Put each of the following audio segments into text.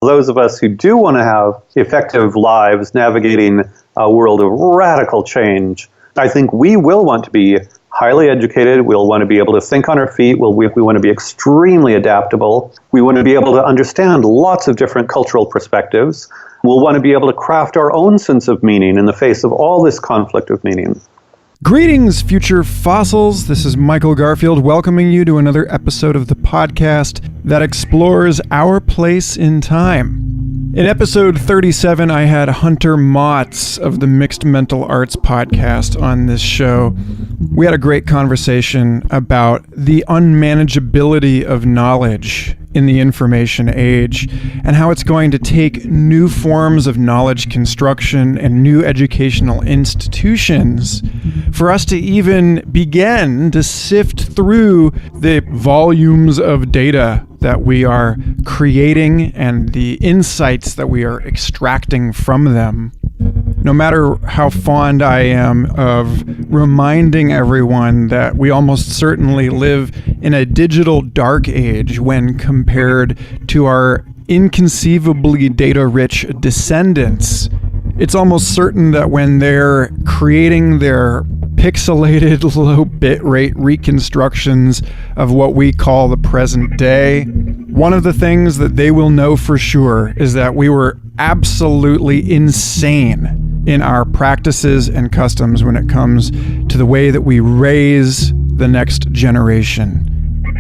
Those of us who do want to have effective lives navigating a world of radical change, I think we will want to be highly educated. We'll want to be able to think on our feet. We want to be extremely adaptable. We want to be able to understand lots of different cultural perspectives. We'll want to be able to craft our own sense of meaning in the face of all this conflict of meaning. Greetings, future fossils. This is Michael Garfield welcoming you to another episode of the podcast that explores our place in time. In episode 37, I had Hunter Mots of the Mixed Mental Arts podcast on this show. We had a great conversation about the unmanageability of knowledge in the information age and how it's going to take new forms of knowledge construction and new educational institutions for us to even begin to sift through the volumes of data that we are creating and the insights that we are extracting from them. No matter how fond I am of reminding everyone that we almost certainly live in a digital dark age when compared to our inconceivably data-rich descendants, it's almost certain that when they're creating their pixelated low bitrate reconstructions of what we call the present day, one of the things that they will know for sure is that we were absolutely insane in our practices and customs when it comes to the way that we raise the next generation.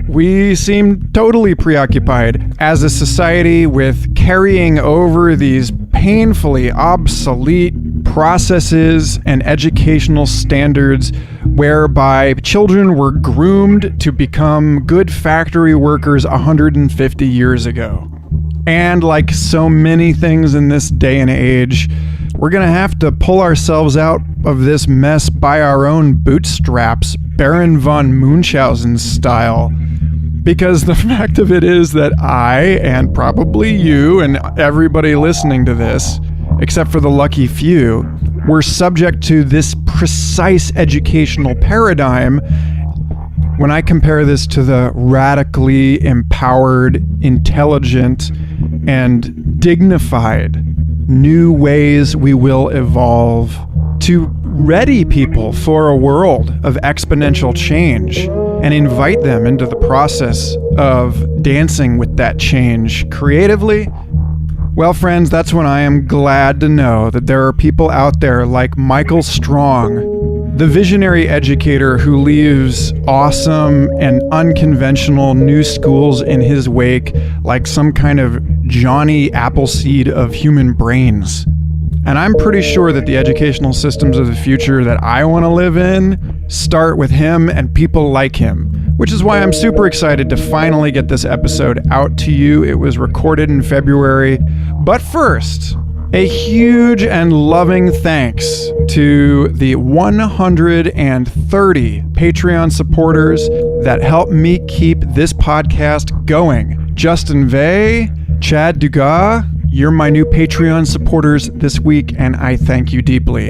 We seem totally preoccupied as a society with carrying over these painfully obsolete processes and educational standards whereby children were groomed to become good factory workers 150 years ago. And like so many things in this day and age, we're going to have to pull ourselves out of this mess by our own bootstraps, Baron von Munchausen style. Because the fact of it is that I, and probably you and everybody listening to this, except for the lucky few, were subject to this precise educational paradigm. When I compare this to the radically empowered, intelligent, and dignified new ways we will evolve to ready people for a world of exponential change and invite them into the process of dancing with that change creatively, well, friends, that's when I am glad to know that there are people out there like Michael Strong, the visionary educator who leaves awesome and unconventional new schools in his wake like some kind of Johnny Appleseed of human brains. And I'm pretty sure that the educational systems of the future that I want to live in start with him and people like him, which is why I'm super excited to finally get this episode out to you. It was recorded in February. But first, a huge and loving thanks to the 130 Patreon supporters that help me keep this podcast going. Justin Vey, Chad Dugas, you're my new Patreon supporters this week, and I thank you deeply.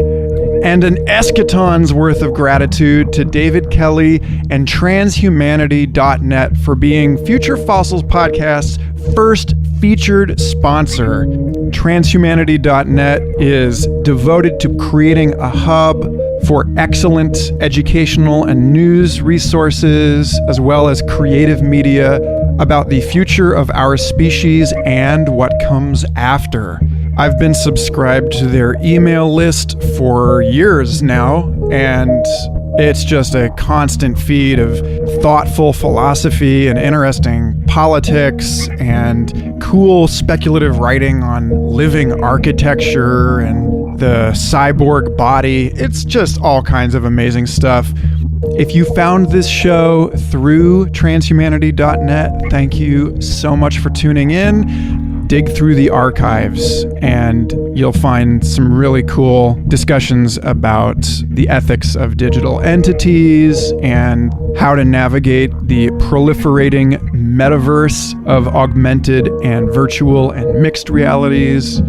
And an eschaton's worth of gratitude to David Kelly and transhumanity.net for being Future Fossils Podcast's first featured sponsor. Transhumanity.net is devoted to creating a hub for excellent educational and news resources, as well as creative media about the future of our species and what comes after. I've been subscribed to their email list for years now, and it's just a constant feed of thoughtful philosophy and interesting politics and cool speculative writing on living architecture and the cyborg body. It's just all kinds of amazing stuff. If you found this show through transhumanity.net, thank you so much for tuning in. Dig through the archives and you'll find some really cool discussions about the ethics of digital entities and how to navigate the proliferating metaverse of augmented and virtual and mixed realities.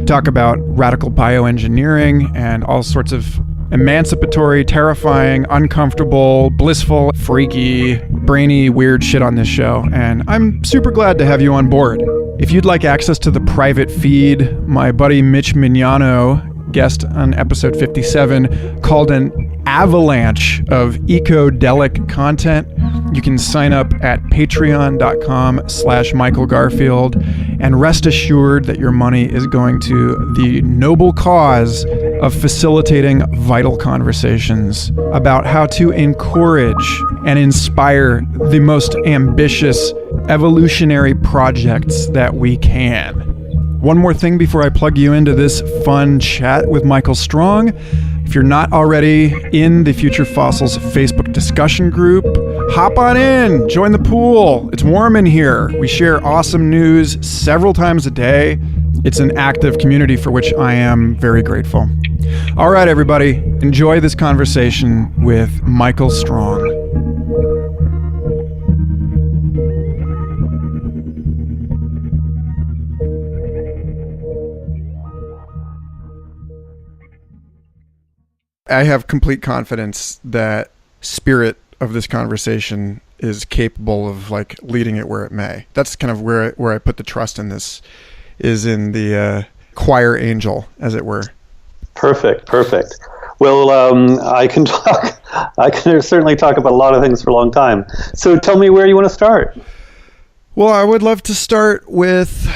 Talk about radical bioengineering and all sorts of emancipatory, terrifying, uncomfortable, blissful, freaky, brainy, weird shit on this show. And I'm super glad to have you on board. If you'd like access to the private feed, my buddy Mitch Mignano, guest on episode 57, called an avalanche of eco-delic content. You can sign up at patreon.com/Michael Garfield and rest assured that your money is going to the noble cause of facilitating vital conversations about how to encourage and inspire the most ambitious evolutionary projects that we can. One more thing before I plug you into this fun chat with Michael Strong. If you're not already in the Future Fossils Facebook discussion group, hop on in, join the pool. It's warm in here. We share awesome news several times a day. It's an active community for which I am very grateful. All right, everybody, enjoy this conversation with Michael Strong. I have complete confidence that spirit of this conversation is capable of like leading it where it may. That's kind of where I put the trust in this, is in the choir angel, as it were. Perfect. Well, I can certainly talk about a lot of things for a long time. So tell me where you want to start. Well, I would love to start with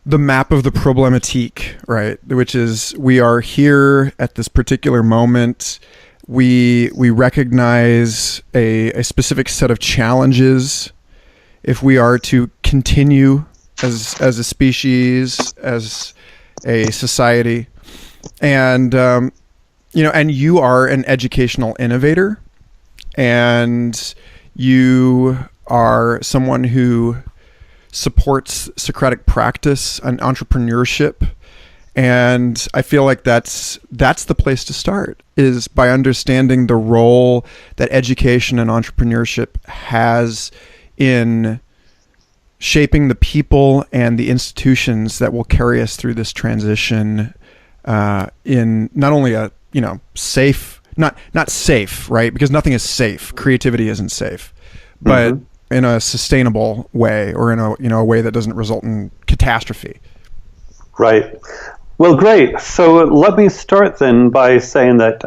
the map of the problematique, right? Which is, we are here at this particular moment. We recognize a specific set of challenges if we are to continue as a species, as a society. And, and you are an educational innovator, and you are someone who supports Socratic practice and entrepreneurship. And I feel like that's the place to start, is by understanding the role that education and entrepreneurship has in shaping the people and the institutions that will carry us through this transition in not only a safe, not safe, right? Because nothing is safe. Creativity isn't safe, but in a sustainable way, or in a way that doesn't result in catastrophe. Right. Well, great. So let me start then by saying that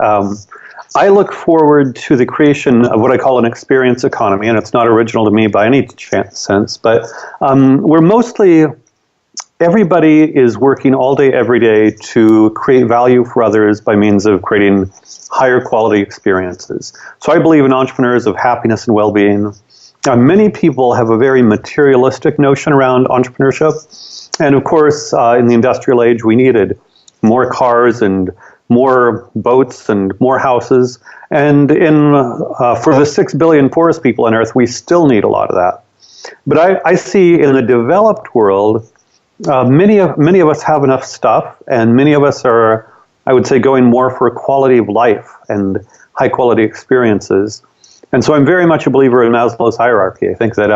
I look forward to the creation of what I call an experience economy, and it's not original to me by any sense, but we're mostly, everybody is working all day, every day to create value for others by means of creating higher quality experiences. So I believe in entrepreneurs of happiness and well-being. Many people have a very materialistic notion around entrepreneurship. And of course, in the industrial age, we needed more cars and more boats and more houses. And for the 6 billion poorest people on Earth, we still need a lot of that. But I see in the developed world, many of us have enough stuff, and many of us are, I would say, going more for quality of life and high quality experiences. And so I'm very much a believer in Maslow's hierarchy. I think that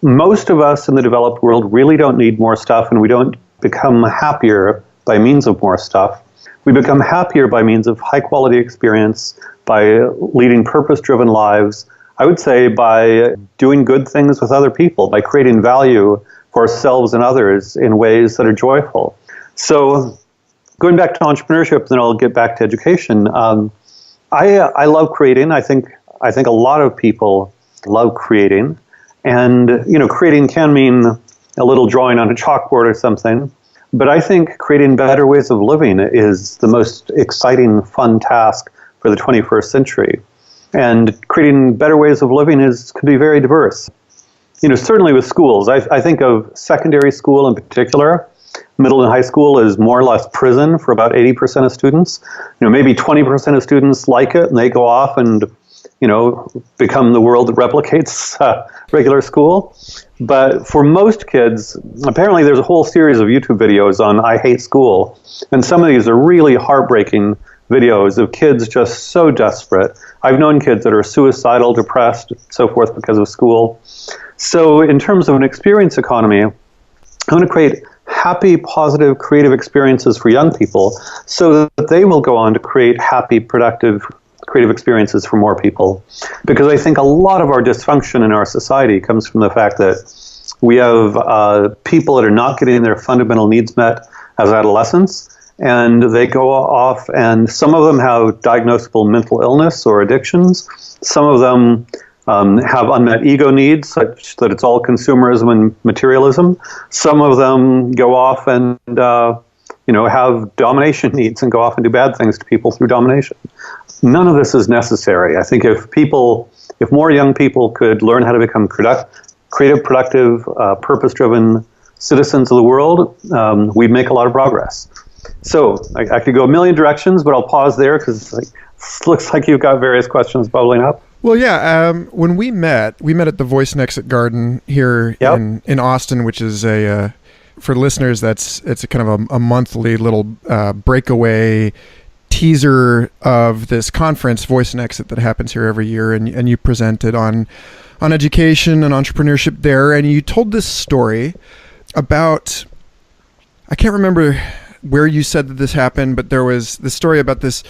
most of us in the developed world really don't need more stuff, and we don't become happier by means of more stuff. We become happier by means of high quality experience, by leading purpose-driven lives, I would say by doing good things with other people, by creating value for ourselves and others in ways that are joyful. So going back to entrepreneurship, then I'll get back to education. I love creating. I think a lot of people love creating, and creating can mean a little drawing on a chalkboard or something. But I think creating better ways of living is the most exciting, fun task for the 21st century. And creating better ways of living could be very diverse. Certainly with schools, I think of secondary school in particular. Middle and high school is more or less prison for about 80% of students. Maybe 20% of students like it, and they go off and, become the world that replicates regular school. But for most kids, apparently there's a whole series of YouTube videos on I hate school. And some of these are really heartbreaking videos of kids just so desperate. I've known kids that are suicidal, depressed, so forth because of school. So in terms of an experience economy, I want to create happy, positive, creative experiences for young people so that they will go on to create happy, productive, creative experiences for more people. Because I think a lot of our dysfunction in our society comes from the fact that We have people that are not getting their fundamental needs met as adolescents, and they go off, and some of them have diagnosable mental illness or addictions. Some of them have unmet ego needs, such that it's all consumerism and materialism. Some of them go off and have domination needs and go off and do bad things to people through domination. None of this is necessary. I think if more young people could learn how to become creative, productive, purpose-driven citizens of the world, we'd make a lot of progress. So I could go a million directions, but I'll pause there because it looks like you've got various questions bubbling up. Well, yeah. When we met at the Voice and Exit Garden here in Austin, which is for listeners, it's a kind of a monthly little breakaway teaser of this conference, Voice and Exit, that happens here every year, and you presented on education and entrepreneurship there, and you told this story about, I can't remember where you said that this happened, but there was this story about this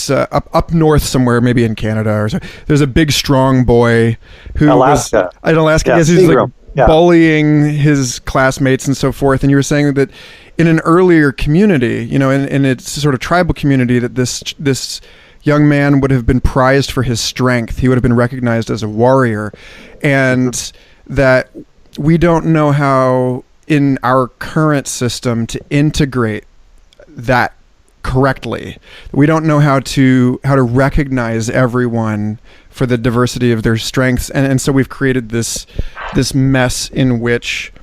up north somewhere, maybe in Canada or so. There's a big strong boy who was in Alaska. Yes, he's like bullying his classmates and so forth. And you were saying that in an earlier community, in its sort of tribal community, that this young man would have been prized for his strength. He would have been recognized as a warrior, and that we don't know how in our current system to integrate that correctly. We don't know how to recognize everyone for the diversity of their strengths, and so we've created this mess in which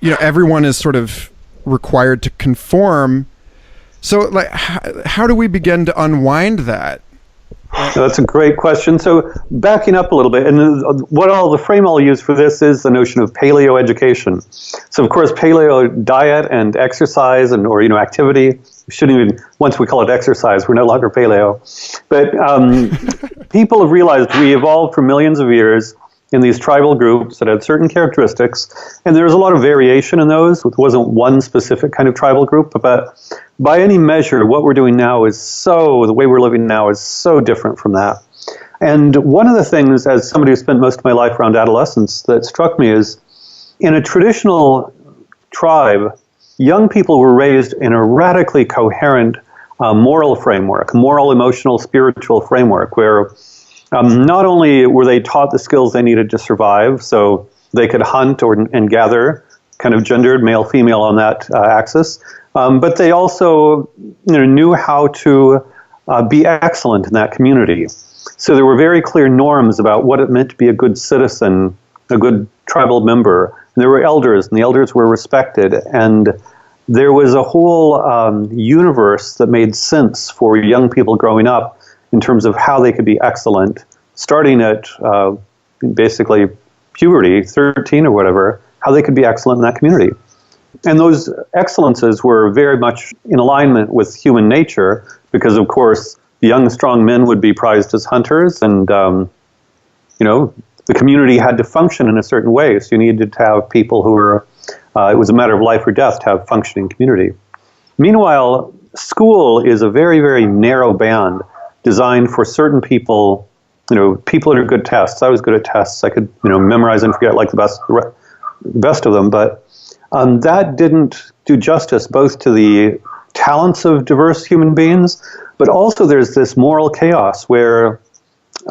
everyone is sort of required to conform. So like how do we begin to unwind that? That's a great question. So backing up a little bit, and the frame I'll use for this is the notion of paleo education. So of course, paleo diet and exercise or activity. We shouldn't even, once we call it exercise, we're no longer paleo. But people have realized we evolved for millions of years in these tribal groups that had certain characteristics, and there's a lot of variation in those. It wasn't one specific kind of tribal group, but by any measure, what we're doing now the way we're living now is so different from that. And one of the things, as somebody who spent most of my life around adolescents, that struck me is, in a traditional tribe, young people were raised in a radically coherent moral framework, moral, emotional, spiritual framework, where not only were they taught the skills they needed to survive, so they could hunt and gather, kind of gendered, male, female on that axis, but they also knew how to be excellent in that community. So there were very clear norms about what it meant to be a good citizen, a good tribal member. And there were elders, and the elders were respected. And there was a whole universe that made sense for young people growing up in terms of how they could be excellent, starting at basically puberty, 13 or whatever, how they could be excellent in that community. And those excellences were very much in alignment with human nature because, of course, young, strong men would be prized as hunters, and, the community had to function in a certain way. So you needed to have people who were, it was a matter of life or death to have a functioning community. Meanwhile, school is a very, very narrow band designed for certain people, people that are good tests. I was good at tests. I could, memorize and forget like the best of them, but that didn't do justice both to the talents of diverse human beings, but also there's this moral chaos where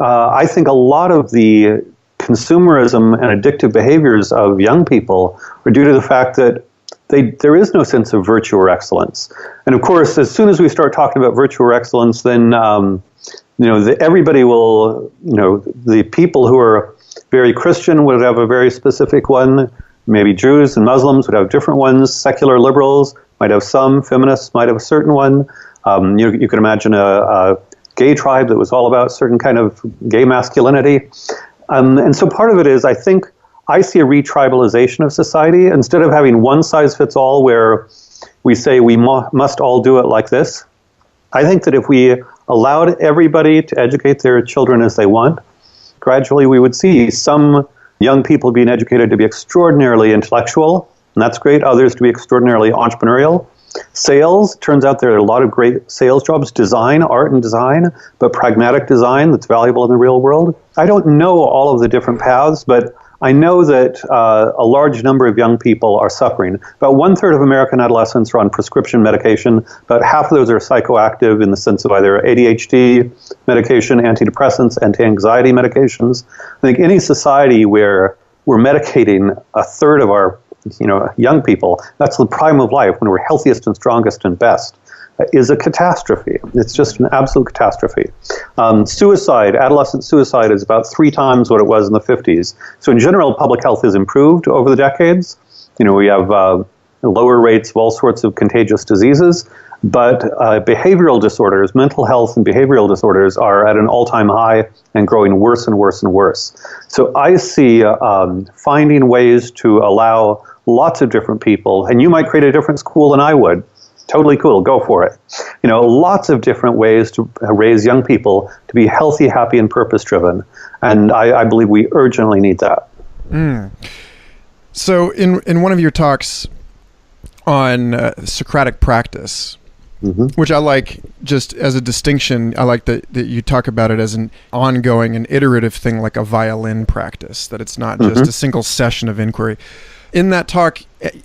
I think a lot of the consumerism and addictive behaviors of young people are due to the fact that there is no sense of virtue or excellence. And of course, as soon as we start talking about virtue or excellence, then everybody will, the people who are very Christian would have a very specific one. Maybe Jews and Muslims would have different ones. Secular liberals might have some. Feminists might have a certain one. You could imagine a gay tribe that was all about certain kind of gay masculinity. And so part of it is, I think, I see a retribalization of society. Instead of having one size fits all where we say we must all do it like this, I think that if we allowed everybody to educate their children as they want, gradually we would see some young people being educated to be extraordinarily intellectual, and that's great. Others to be extraordinarily entrepreneurial. Sales, turns out there are a lot of great sales jobs. Design, art and design, but pragmatic design that's valuable in the real world. I don't know all of the different paths, but I know that a large number of young people are suffering. About one-third of American adolescents are on prescription medication. About half of those are psychoactive in the sense of either ADHD medication, antidepressants, anti-anxiety medications. I think any society where we're medicating a third of our young people, that's the prime of life, when we're healthiest and strongest and best, is a catastrophe. It's just an absolute catastrophe. Suicide, adolescent suicide, is about 3 times what it was in the 50s. So in general, public health has improved over the decades. We have lower rates of all sorts of contagious diseases, but behavioral disorders, mental health and behavioral disorders are at an all-time high and growing worse and worse and worse. So I see finding ways to allow lots of different people, and you might create a different school than I would. Totally cool, go for it. Lots of different ways to raise young people to be healthy, happy, and purpose-driven. And I believe we urgently need that. So in one of your talks on Socratic practice, which I like just as a distinction, I like that you talk about it as an ongoing and iterative thing, like a violin practice, that it's not just a single session of inquiry. In that talk,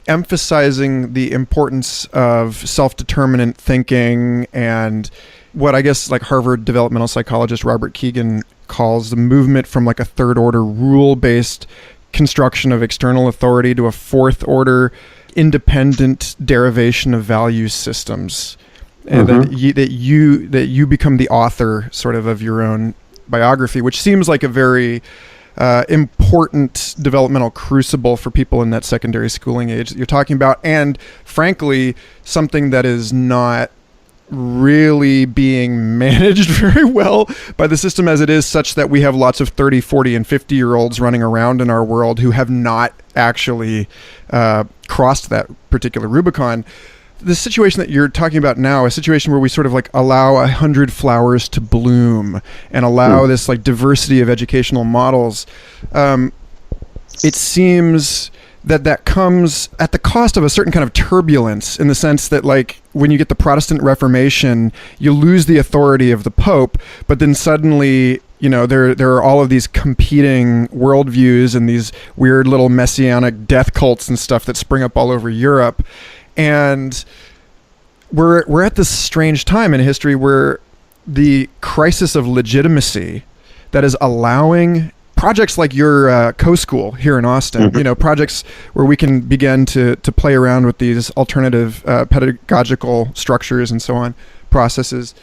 emphasizing the importance of self-determinant thinking and what I guess like Harvard developmental psychologist Robert Kegan calls the movement from like a third order rule-based construction of external authority to a fourth order independent derivation of value systems, and that you become the author sort of your own biography, which seems like a very important developmental crucible for people in that secondary schooling age that you're talking about, and frankly something that is not really being managed very well by the system as it is, such that we have lots of 30, 40, and 50-year-olds running around in our world who have not actually crossed that particular Rubicon. The situation that you're talking about now, a situation where we sort of like allow 100 flowers to bloom and allow this like diversity of educational models, it seems that comes at the cost of a certain kind of turbulence, in the sense that like when you get the Protestant Reformation, you lose the authority of the Pope, but then suddenly there are all of these competing worldviews and these weird little messianic death cults and stuff that spring up all over Europe. And we're at this strange time in history where the crisis of legitimacy that is allowing projects like your co-school here in Austin, projects where we can begin to play around with these alternative pedagogical structures and so on, processes.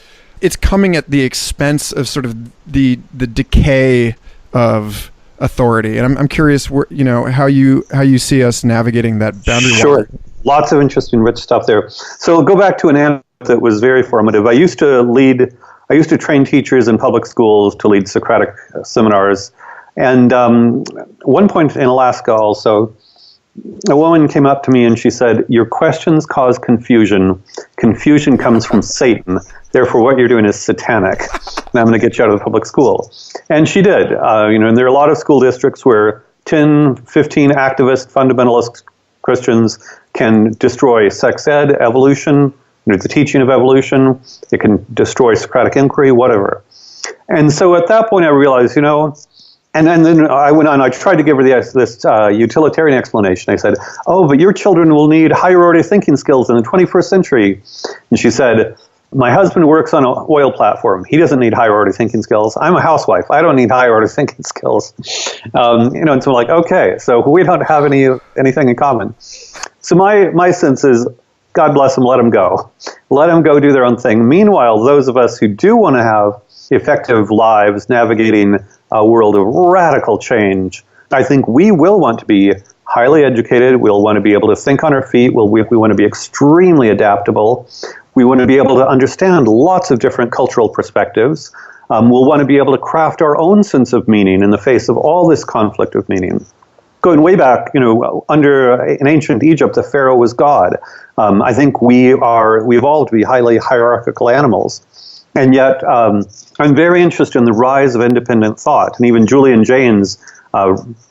It's coming at the expense of sort of the decay of authority. And I'm curious, how you see us navigating that boundary wall. Sure. Lots of interesting, rich stuff there. So I'll go back to an anecdote that was very formative. I used to train teachers in public schools to lead Socratic seminars. And one point in Alaska also, a woman came up to me and she said, "Your questions cause confusion. Confusion comes from Satan. Therefore, what you're doing is satanic. And I'm going to get you out of the public school." And she did. And there are a lot of school districts where 10, 15 activist, fundamentalist Christians can destroy sex ed, evolution, the teaching of evolution. It can destroy Socratic inquiry, whatever. And so at that point I realized, and then I went on, I tried to give her this utilitarian explanation. I said, "Oh, but your children will need higher order thinking skills in the 21st century. And she said, "My husband works on an oil platform. He doesn't need higher order thinking skills. I'm a housewife. I don't need higher order thinking skills." And so I'm like, okay, so we don't have anything in common. So my sense is, God bless them, let them go. Let them go do their own thing. Meanwhile, those of us who do want to have effective lives navigating a world of radical change, I think we will want to be highly educated. We'll want to be able to think on our feet. We want to be extremely adaptable. We want to be able to understand lots of different cultural perspectives. We'll want to be able to craft our own sense of meaning in the face of all this conflict of meaning. Going way back, in ancient Egypt, the pharaoh was God. I think we evolved to be highly hierarchical animals. And yet, I'm very interested in the rise of independent thought, and even Julian Jaynes'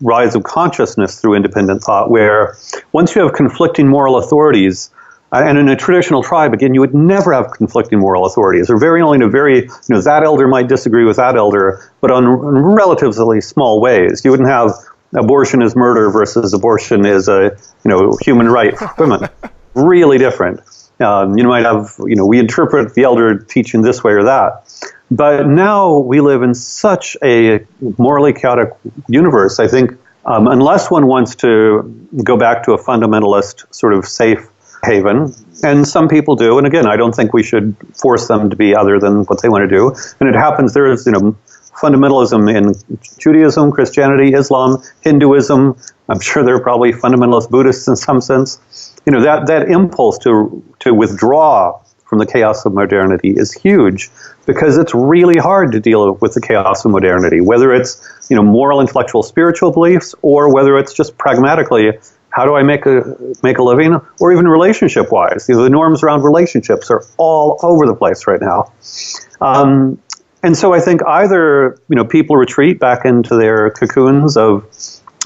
rise of consciousness through independent thought, where once you have conflicting moral authorities, and in a traditional tribe, again, you would never have conflicting moral authorities, or that elder might disagree with that elder, but on relatively small ways. You wouldn't have abortion is murder versus abortion is a human right for women. Really different. You might have, we interpret the elder teaching this way or that. But now we live in such a morally chaotic universe. I think unless one wants to go back to a fundamentalist sort of safe haven, and some people do, and again, I don't think we should force them to be other than what they want to do. And it happens, there is, fundamentalism in Judaism, Christianity, Islam, Hinduism. I'm sure there are probably fundamentalist Buddhists in some sense. That impulse to withdraw from the chaos of modernity is huge, because it's really hard to deal with the chaos of modernity, whether it's moral, intellectual, spiritual beliefs, or whether it's just pragmatically, how do I make a living, or even relationship-wise. The norms around relationships are all over the place right now. And so I think either people retreat back into their cocoons of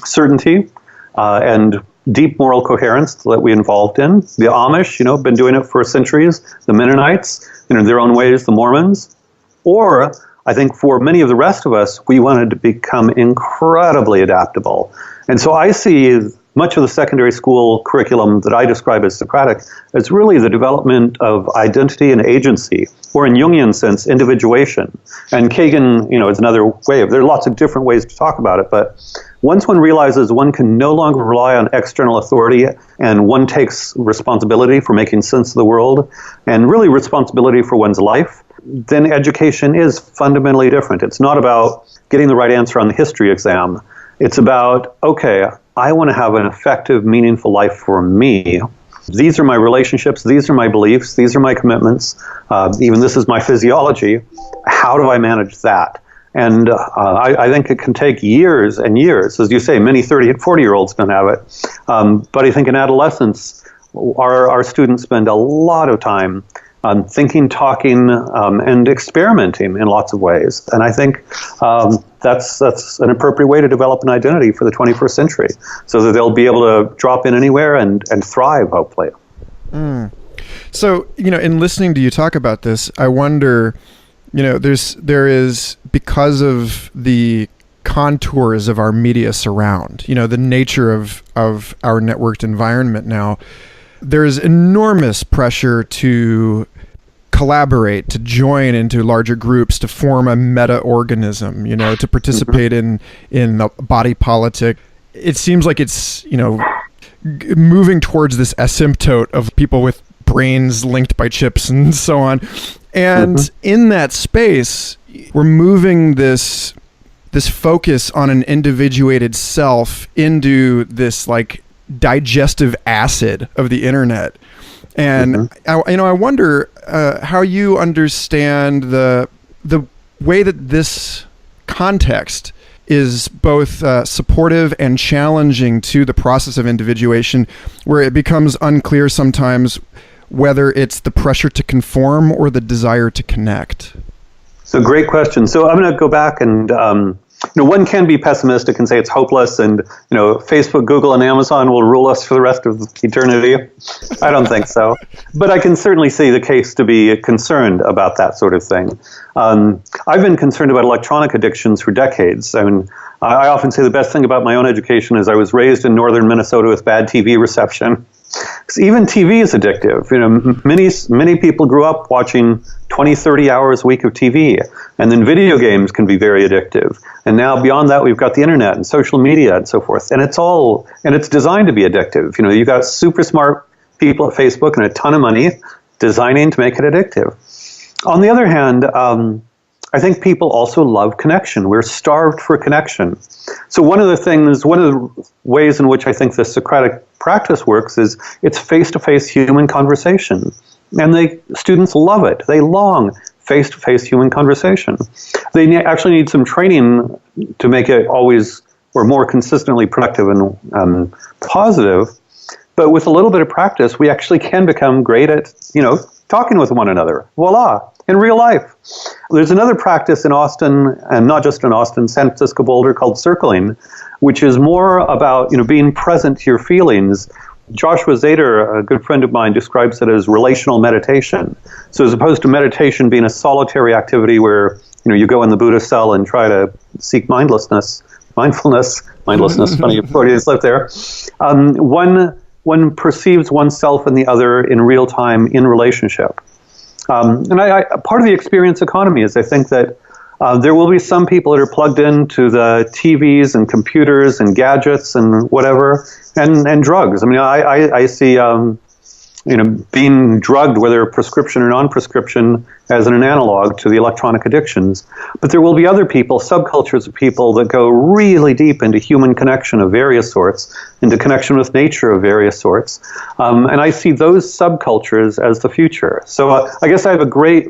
certainty and deep moral coherence that we involved in. The Amish, been doing it for centuries. The Mennonites, in their own ways, the Mormons. Or I think for many of the rest of us, we wanted to become incredibly adaptable. And so I see much of the secondary school curriculum that I describe as Socratic as really the development of identity and agency, or in Jungian sense, individuation. And Kagan, is another way of, there are lots of different ways to talk about it, but once one realizes one can no longer rely on external authority, and one takes responsibility for making sense of the world, and really responsibility for one's life, then education is fundamentally different. It's not about getting the right answer on the history exam. It's about, okay, I want to have an effective, meaningful life for me. These are my relationships, these are my beliefs, these are my commitments, even this is my physiology. How do I manage that? And I think it can take years and years. As you say, many 30 and 40-year-olds don't have it. But I think in adolescence, our students spend a lot of time thinking, talking, and experimenting in lots of ways. And I think that's an appropriate way to develop an identity for the 21st century, so that they'll be able to drop in anywhere and thrive, hopefully. So, in listening to you talk about this, I wonder, there is, because of the contours of our media surround, the nature of our networked environment now, there's enormous pressure to collaborate, to join into larger groups, to form a meta-organism, to participate in the body politic. It seems like it's, moving towards this asymptote of people with brains linked by chips and so on. And in that space, we're moving this focus on an individuated self into this digestive acid of the internet. And I wonder how you understand the way that this context is both supportive and challenging to the process of individuation, where it becomes unclear sometimes whether it's the pressure to conform or the desire to connect. So great question. So I'm going to go back and one can be pessimistic and say it's hopeless, and Facebook, Google, and Amazon will rule us for the rest of eternity. I don't think so, but I can certainly see the case to be concerned about that sort of thing. I've been concerned about electronic addictions for decades. I mean, I often say the best thing about my own education is I was raised in northern Minnesota with bad TV reception. Because even TV is addictive. Many people grew up watching 20, 30 hours a week of TV. And then video games can be very addictive. And now beyond that, we've got the internet and social media and so forth. And it's designed to be addictive. You've got super smart people at Facebook and a ton of money designing to make it addictive. On the other hand, I think people also love connection. We're starved for connection. So one of the ways in which I think the Socratic practice works is it's face-to-face human conversation. And students love it. They long face-to-face human conversation. They actually need some training to make it always or more consistently productive and positive. But with a little bit of practice, we actually can become great at, talking with one another. Voila, in real life. There's another practice in Austin, and not just in Austin, San Francisco, Boulder, called circling, which is more about, being present to your feelings. Joshua Zader, a good friend of mine, describes it as relational meditation. So as opposed to meditation being a solitary activity where, you go in the Buddha cell and try to seek mindlessness, mindlessness, funny, Freudian slip there. One perceives oneself and the other in real time in relationship. And part of the experience economy is I think that there will be some people that are plugged into the TVs and computers and gadgets and whatever, and drugs. I mean, I see being drugged, whether prescription or non-prescription, as an analog to the electronic addictions. But there will be other people, subcultures of people, that go really deep into human connection of various sorts, into connection with nature of various sorts. And I see those subcultures as the future. So I guess I have a great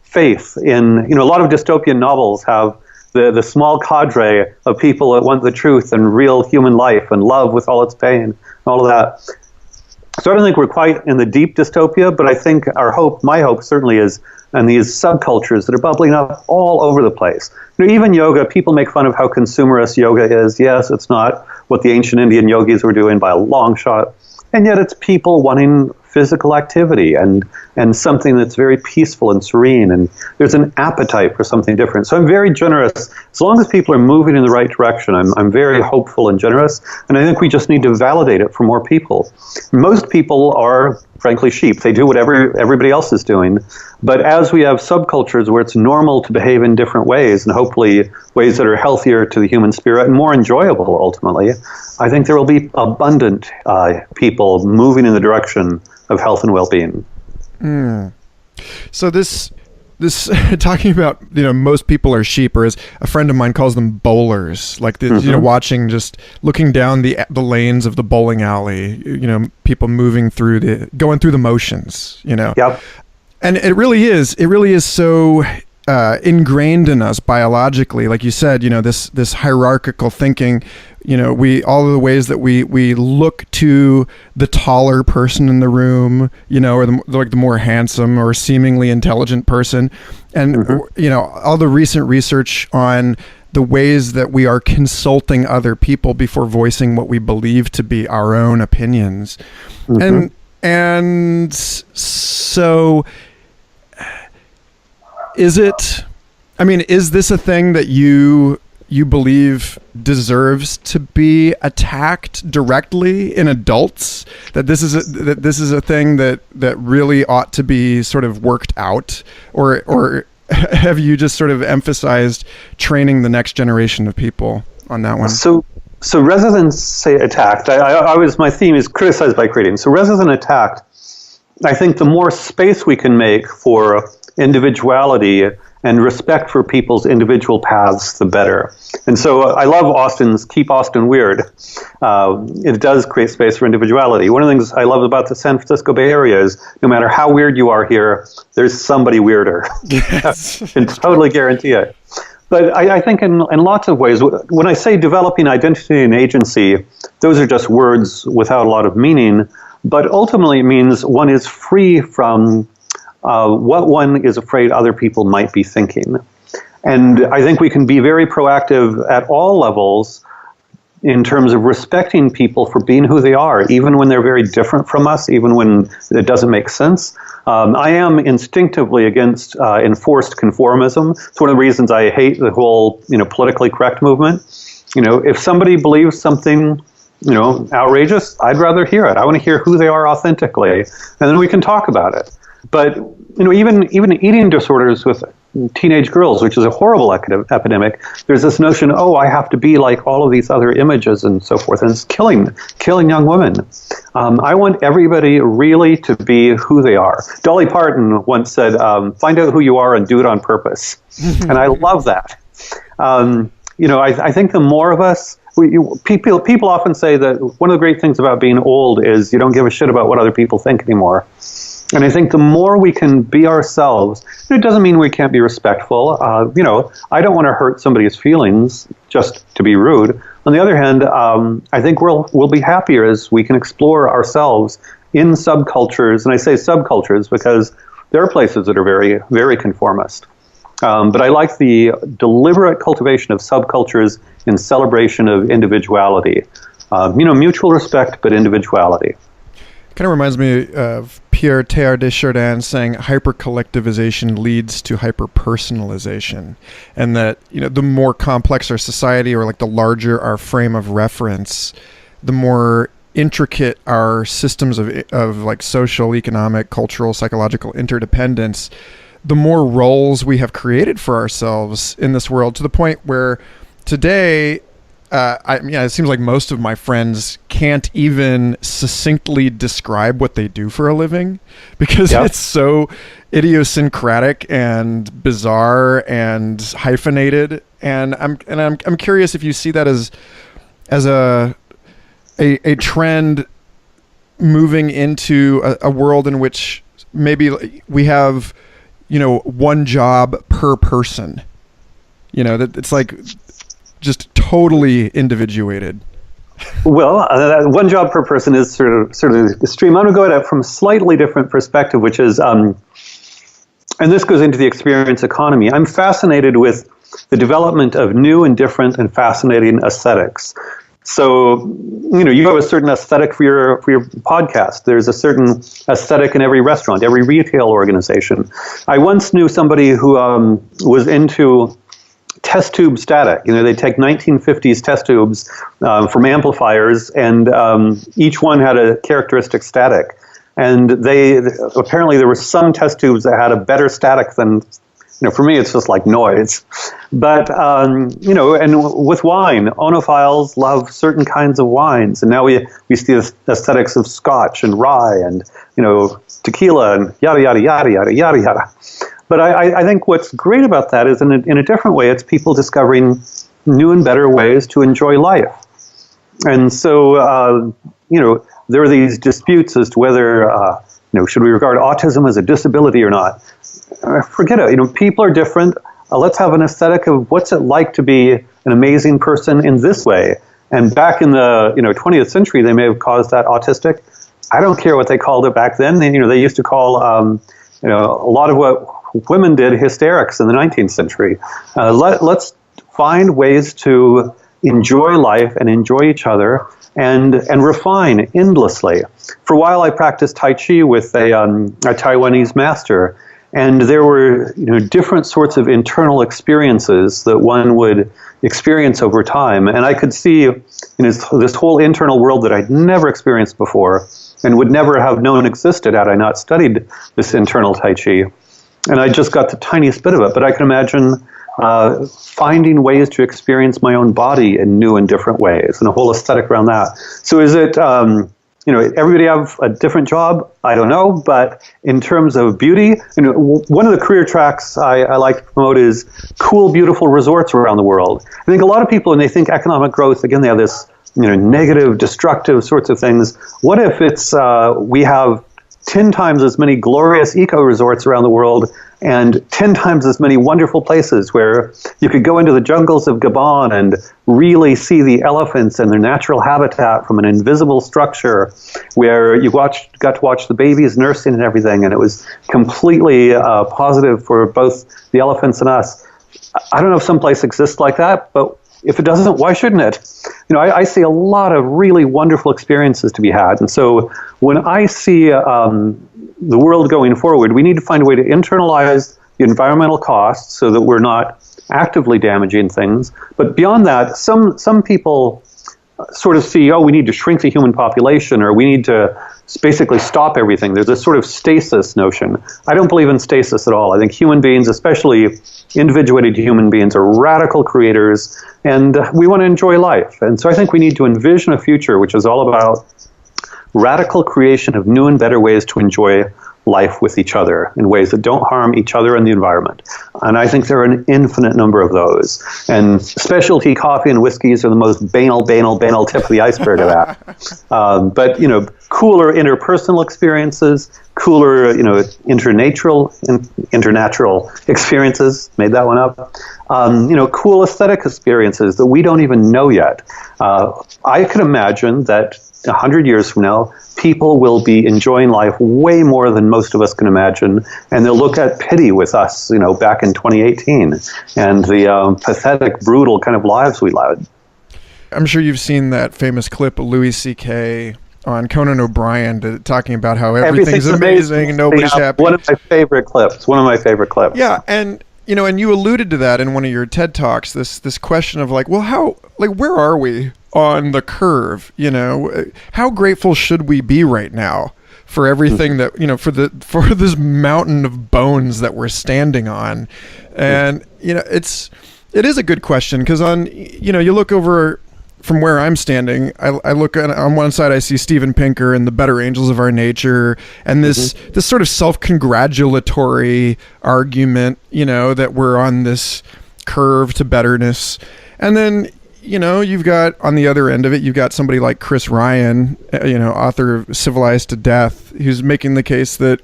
faith in, a lot of dystopian novels have the small cadre of people that want the truth and real human life and love with all its pain and all of that. So I don't think we're quite in the deep dystopia, but I think my hope certainly is in these subcultures that are bubbling up all over the place. Even yoga, people make fun of how consumerist yoga is. Yes, it's not what the ancient Indian yogis were doing by a long shot. And yet it's people wanting physical activity and something that's very peaceful and serene, and there's an appetite for something different. So I'm very generous. As long as people are moving in the right direction, I'm very hopeful and generous, and I think we just need to validate it for more people. Most people are, frankly, sheep. They do whatever everybody else is doing. But as we have subcultures where it's normal to behave in different ways, and hopefully ways that are healthier to the human spirit and more enjoyable ultimately, I think there will be abundant people moving in the direction of health and well-being. So this talking about, most people are sheep, or as a friend of mine calls them, bowlers, like watching, just looking down the lanes of the bowling alley, people going through the motions, Yep. And it really is so ingrained in us biologically, like you said, this hierarchical thinking, all of the ways that we look to the taller person in the room, or the more handsome or seemingly intelligent person. And, all the recent research on the ways that we are consulting other people before voicing what we believe to be our own opinions. And so is this a thing that you believe deserves to be attacked directly in adults? That this is a thing that really ought to be sort of worked out, or have you just sort of emphasized training the next generation of people on that one? So rather than say attacked, my theme is criticized by creating. So rather than attacked, I think the more space we can make for individuality and respect for people's individual paths, the better. And so I love Austin's Keep Austin Weird. It does create space for individuality. One of the things I love about the San Francisco Bay Area is no matter how weird you are here, there's somebody weirder. Yes. I can totally guarantee it. But I think in lots of ways, when I say developing identity and agency, those are just words without a lot of meaning. But ultimately it means one is free from what one is afraid other people might be thinking. And I think we can be very proactive at all levels in terms of respecting people for being who they are, even when they're very different from us, even when it doesn't make sense. I am instinctively against enforced conformism. It's one of the reasons I hate the whole, politically correct movement. If somebody believes something, outrageous, I'd rather hear it. I want to hear who they are authentically, and then we can talk about it. But even eating disorders with teenage girls, which is a horrible epidemic, there's this notion, I have to be like all of these other images and so forth, and it's killing young women. I want everybody really to be who they are. Dolly Parton once said, "Find out who you are and do it on purpose," and I love that. I think the more of us. People often say that one of the great things about being old is you don't give a shit about what other people think anymore. And I think the more we can be ourselves, it doesn't mean we can't be respectful. I don't want to hurt somebody's feelings just to be rude. On the other hand, I think we'll be happier as we can explore ourselves in subcultures. And I say subcultures because there are places that are very, very conformist. But I like the deliberate cultivation of subcultures in celebration of individuality. Mutual respect, but individuality. Kind of reminds me of Pierre Teilhard de Chardin saying hyper-collectivization leads to hyper-personalization, and that, the more complex our society, or like the larger our frame of reference, the more intricate our systems of like social, economic, cultural, psychological interdependence, the more roles we have created for ourselves in this world, to the point where today, it seems like most of my friends can't even succinctly describe what they do for a living, because it's so idiosyncratic and bizarre and hyphenated. And I'm curious if you see that as a trend moving into a world in which maybe we have, one job per person, that it's like just totally individuated. Well, one job per person is sort of extreme. I'm going to go at it from a slightly different perspective, which is, and this goes into the experience economy. I'm fascinated with the development of new and different and fascinating aesthetics. So, you have a certain aesthetic for your podcast. There's a certain aesthetic in every restaurant, every retail organization. I once knew somebody who was into test tube static. They take 1950s test tubes from amplifiers, and each one had a characteristic static. And apparently there were some test tubes that had a better static than, for me it's just like noise. But, and with wine, onophiles love certain kinds of wines. And now we see the aesthetics of Scotch and rye and, tequila and yada, yada, yada, yada, yada, yada. But I think what's great about that is in a different way, it's people discovering new and better ways to enjoy life. And so, there are these disputes as to whether, should we regard autism as a disability or not? Forget it. People are different. Let's have an aesthetic of what's it like to be an amazing person in this way. And back in the 20th century, they may have caused that autistic. I don't care what they called it back then. They used to call a lot of what women did hysterics in the 19th century. Let's find ways to enjoy life and enjoy each other and refine endlessly. For a while, I practiced Tai Chi with a Taiwanese master, and there were different sorts of internal experiences that one would experience over time. And I could see this whole internal world that I'd never experienced before and would never have known existed had I not studied this internal Tai Chi. And I just got the tiniest bit of it, but I can imagine finding ways to experience my own body in new and different ways, and a whole aesthetic around that. So is it, everybody have a different job? I don't know, but in terms of beauty, one of the career tracks I like to promote is cool, beautiful resorts around the world. I think a lot of people, when they think economic growth, again, they have this, negative, destructive sorts of things. What if it's, we have 10 times as many glorious eco-resorts around the world and 10 times as many wonderful places where you could go into the jungles of Gabon and really see the elephants and their natural habitat from an invisible structure, where you got to watch the babies nursing and everything, and it was completely positive for both the elephants and us. I don't know if someplace exists like that, but if it doesn't, why shouldn't it? I see a lot of really wonderful experiences to be had. And so when I see the world going forward, we need to find a way to internalize the environmental costs so that we're not actively damaging things. But beyond that, some people sort of see, we need to shrink the human population, or we need to basically stop everything. There's a sort of stasis notion. I don't believe in stasis at all. I think human beings, especially individuated human beings, are radical creators, and we want to enjoy life. And so I think we need to envision a future which is all about radical creation of new and better ways to enjoy life with each other in ways that don't harm each other and the environment. And I think there are an infinite number of those. And specialty coffee and whiskeys are the most banal tip of the iceberg of that. But, cooler interpersonal experiences, cooler, internatural experiences, made that one up. Cool aesthetic experiences that we don't even know yet. I could imagine that 100 years from now, people will be enjoying life way more than most of us can imagine, and they'll look at pity with us, back in 2018, and the pathetic, brutal kind of lives we led. I'm sure you've seen that famous clip of Louis C.K. on Conan O'Brien talking about how everything's amazing and nobody's happy. One of my favorite clips. Yeah, and you alluded to that in one of your TED Talks, this question of like, well, where are we on the curve? How grateful should we be right now for everything that, for this mountain of bones that we're standing on? And, it is a good question because you look over from where I'm standing, I look on one side, I see Steven Pinker and the better angels of our nature, and this sort of self-congratulatory argument, that we're on this curve to betterness. And then, you've got on the other end of it, you've got somebody like Chris Ryan, author of Civilized to Death, who's making the case that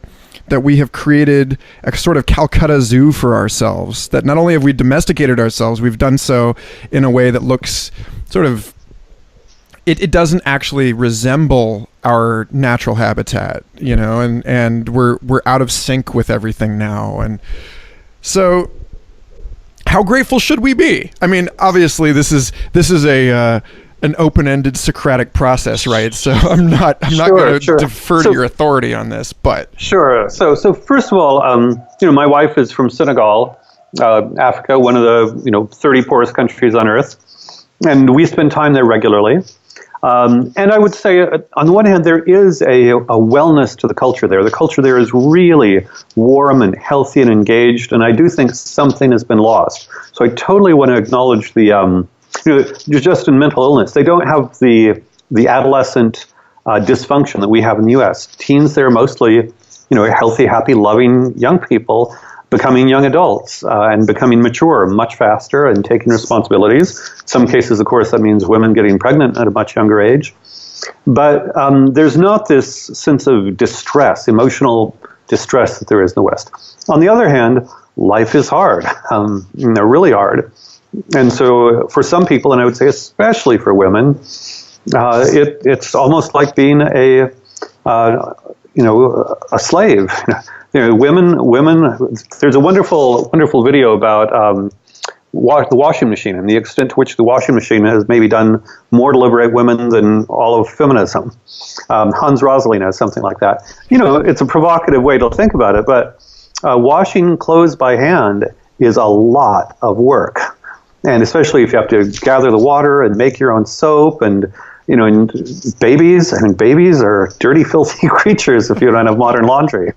we have created a sort of Calcutta Zoo for ourselves, that not only have we domesticated ourselves, we've done so in a way that looks sort of, it doesn't actually resemble our natural habitat, and we're out of sync with everything now. And so how grateful should we be? I mean, obviously this is an open-ended Socratic process, right? So I'm not going to defer to your authority on this, but sure. So first of all, my wife is from Senegal, Africa, one of the 30 poorest countries on earth, and we spend time there regularly. And I would say, on the one hand, there is a wellness to the culture there. The culture there is really warm and healthy and engaged, and I do think something has been lost. So I totally want to acknowledge the just in mental illness, they don't have the adolescent dysfunction that we have in the U.S. Teens there are mostly, healthy, happy, loving young people becoming young adults and becoming mature much faster and taking responsibilities. In some cases, of course, that means women getting pregnant at a much younger age. But there's not this sense of distress, emotional distress that there is in the West. On the other hand, life is hard, really hard. And so for some people, and I would say especially for women, it's almost like being a slave. Women. There's a wonderful video about the washing machine and the extent to which the washing machine has maybe done more to liberate women than all of feminism. Hans Rosling has something like that. It's a provocative way to think about it, but washing clothes by hand is a lot of work. And especially if you have to gather the water and make your own soap and babies are dirty, filthy creatures if you don't have modern laundry.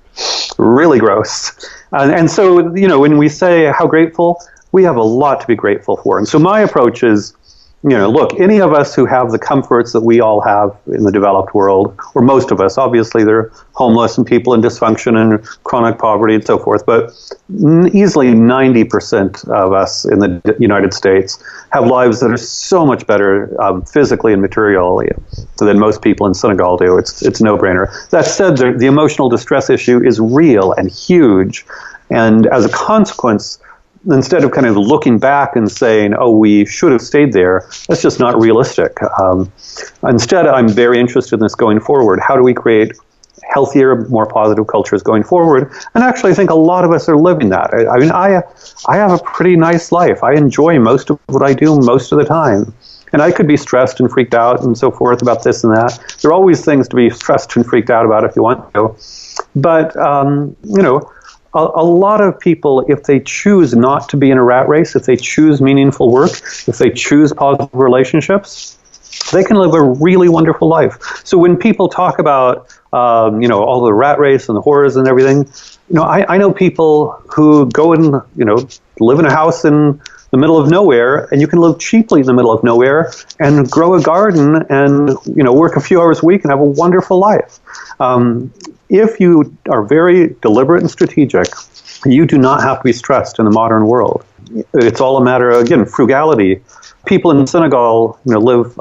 Really gross. And so, when we say how grateful, we have a lot to be grateful for. And so my approach is, look, any of us who have the comforts that we all have in the developed world, or most of us, obviously there are homeless and people in dysfunction and chronic poverty and so forth, but easily 90% of us in the United States have lives that are so much better physically and materially than most people in Senegal do. It's a no-brainer. That said, the emotional distress issue is real and huge, and as a consequence, instead of kind of looking back and saying, oh, we should have stayed there, that's just not realistic. Instead, I'm very interested in this going forward. How do we create healthier, more positive cultures going forward? And actually, I think a lot of us are living that. I have a pretty nice life. I enjoy most of what I do most of the time. And I could be stressed and freaked out and so forth about this and that. There are always things to be stressed and freaked out about if you want to. But, a lot of people, if they choose not to be in a rat race, if they choose meaningful work, if they choose positive relationships, they can live a really wonderful life. So when people talk about, all the rat race and the horrors and everything, I know people who go and, live in a house in the middle of nowhere, and you can live cheaply in the middle of nowhere and grow a garden and, work a few hours a week and have a wonderful life. If you are very deliberate and strategic, you do not have to be stressed in the modern world. It's all a matter of, again, frugality. People in Senegal, live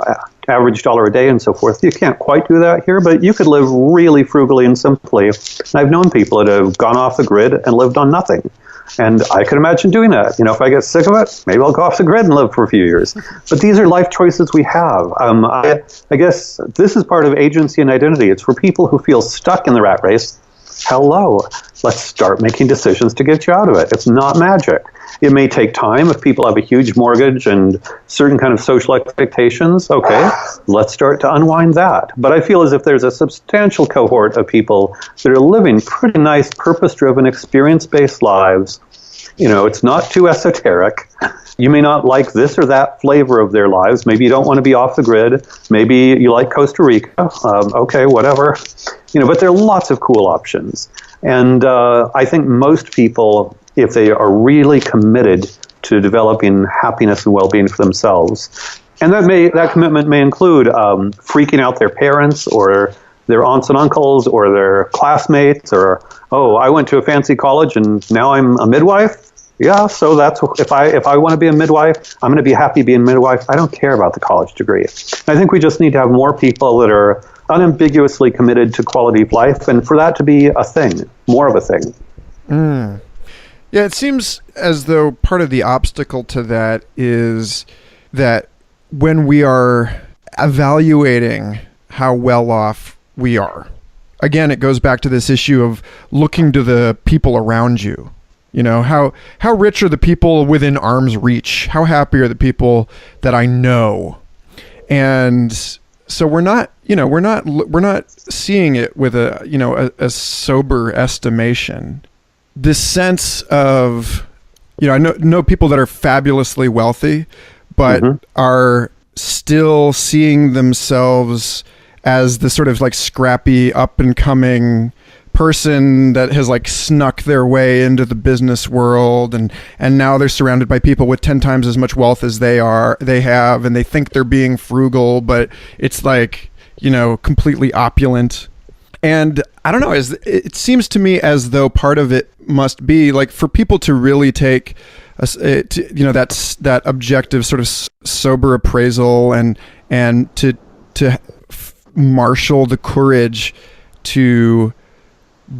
average $1 a day and so forth. You can't quite do that here, but you could live really frugally and simply. And I've known people that have gone off the grid and lived on nothing. And I can imagine doing that. If I get sick of it, maybe I'll go off the grid and live for a few years. But these are life choices we have. I guess this is part of agency and identity. It's for people who feel stuck in the rat race. Hello, let's start making decisions to get you out of it. It's not magic. It may take time if people have a huge mortgage and certain kind of social expectations. Okay, let's start to unwind that. But I feel as if there's a substantial cohort of people that are living pretty nice, purpose-driven, experience-based lives. It's not too esoteric. You may not like this or that flavor of their lives. Maybe you don't want to be off the grid. Maybe you like Costa Rica. Okay, whatever. But there are lots of cool options. And I think most people, if they are really committed to developing happiness and well-being for themselves, and that commitment may include freaking out their parents or their aunts and uncles or their classmates, or, oh, I went to a fancy college and now I'm a midwife. Yeah, so that's if I want to be a midwife, I'm going to be happy being a midwife. I don't care about the college degree. I think we just need to have more people that are unambiguously committed to quality of life, and for that to be a thing, more of a thing. Yeah, it seems as though part of the obstacle to that is that when we are evaluating how well off we are, again, it goes back to this issue of looking to the people around you. How rich are the people within arm's reach? How happy are the people that I know? And so we're not seeing it with a sober estimation. This sense of, I know people that are fabulously wealthy, but are still seeing themselves as the sort of like scrappy up and coming person that has like snuck their way into the business world, and now they're surrounded by people with 10 times as much wealth as they have, and they think they're being frugal, but it's like, completely opulent. And I don't know, it seems to me as though part of it must be like for people to really take that objective sort of sober appraisal and to marshal the courage to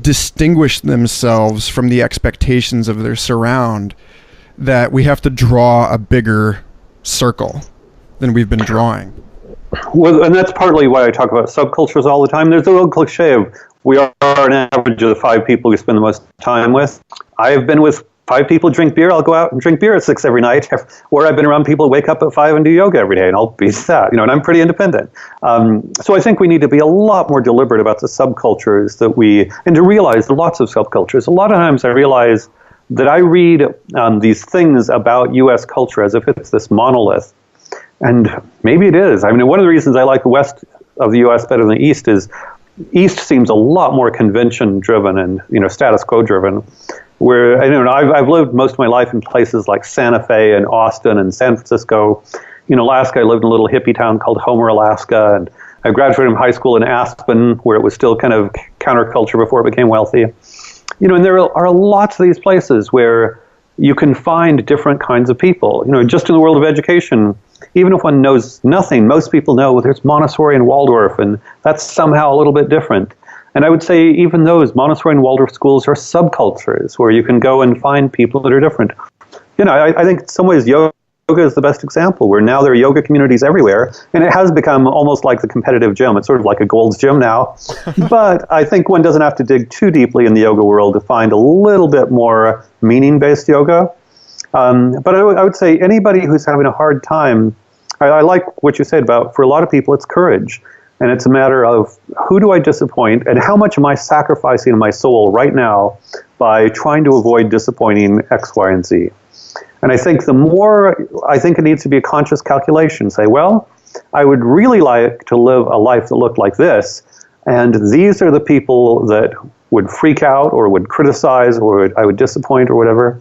distinguish themselves from the expectations of their surround, that we have to draw a bigger circle than we've been drawing. Well, and that's partly why I talk about subcultures all the time. There's a little cliche of we are an average of the 5 people we spend the most time with. I have been with 5 people who drink beer. I'll go out and drink beer at 6 every night. Or I've been around people who wake up at 5 and do yoga every day, and I'll be that. And I'm pretty independent. So I think we need to be a lot more deliberate about the subcultures and to realize there are lots of subcultures. A lot of times I realize that I read these things about U.S. culture as if it's this monolith. And maybe it is. One of the reasons I like the west of the U.S. better than the east is east seems a lot more convention-driven and status quo-driven. Where I've lived most of my life in places like Santa Fe and Austin and San Francisco. In Alaska, I lived in a little hippie town called Homer, Alaska, and I graduated from high school in Aspen, where it was still kind of counterculture before it became wealthy. And there are lots of these places where you can find different kinds of people. Just in the world of education, even if one knows nothing, most people know there's Montessori and Waldorf, and that's somehow a little bit different. And I would say even those Montessori and Waldorf schools are subcultures where you can go and find people that are different. I think in some ways yoga is the best example, where now there are yoga communities everywhere, and it has become almost like the competitive gym. It's sort of like a Gold's Gym now. But I think one doesn't have to dig too deeply in the yoga world to find a little bit more meaning-based yoga. But I would say anybody who's having a hard time, I like what you said about, for a lot of people, it's courage. And it's a matter of who do I disappoint and how much am I sacrificing my soul right now by trying to avoid disappointing X, Y, and Z. And I think it needs to be a conscious calculation. Say, well, I would really like to live a life that looked like this. And these are the people that would freak out or would criticize or I would disappoint or whatever.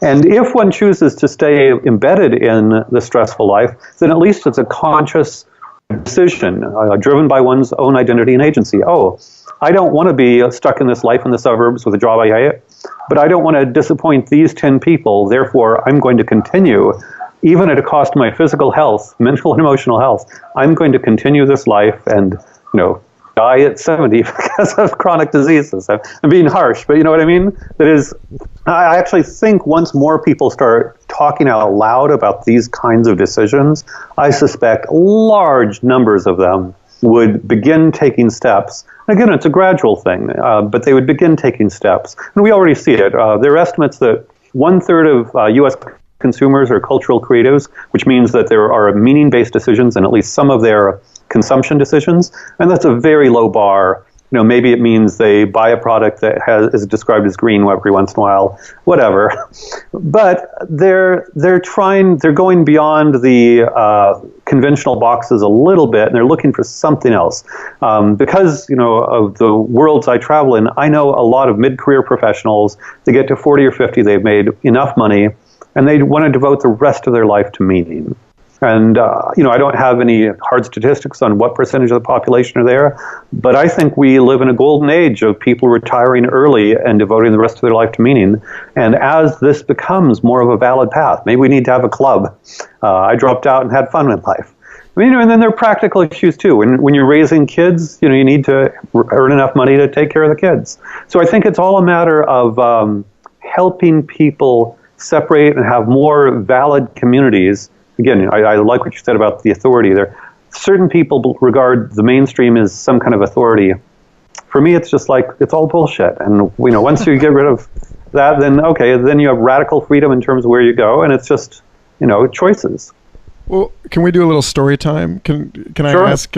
And if one chooses to stay embedded in the stressful life, then at least it's a conscious decision driven by one's own identity and agency. Oh, I don't want to be stuck in this life in the suburbs with a job I hate, but I don't want to disappoint these 10 people. Therefore, I'm going to continue, even at a cost to my physical health, mental and emotional health. I'm going to continue this life and, die at 70 because of chronic diseases. I'm being harsh, but you know what I mean? That is, I actually think once more people start talking out loud about these kinds of decisions, I suspect large numbers of them would begin taking steps. Again, it's a gradual thing, but they would begin taking steps. And we already see it. There are estimates that 1/3 of U.S. consumers are cultural creatives, which means that there are meaning-based decisions in at least some of their consumption decisions, and that's a very low bar. Maybe it means they buy a product that is described as green every once in a while, whatever. But they're going beyond the conventional boxes a little bit, and they're looking for something else. Because of the worlds I travel in, I know a lot of mid-career professionals. They get to 40 or 50, they've made enough money, and they want to devote the rest of their life to meaning. And, I don't have any hard statistics on what percentage of the population are there, but I think we live in a golden age of people retiring early and devoting the rest of their life to meaning. And as this becomes more of a valid path, maybe we need to have a club. I dropped out and had fun in life. And then there are practical issues too. When you're raising kids, you need to earn enough money to take care of the kids. So I think it's all a matter of helping people separate and have more valid communities. Again, I like what you said about the authority there. Certain people regard the mainstream as some kind of authority. For me, it's just like, it's all bullshit. And, once you get rid of that, then you have radical freedom in terms of where you go, and it's just, choices. Well, can we do a little story time? Can Sure. I ask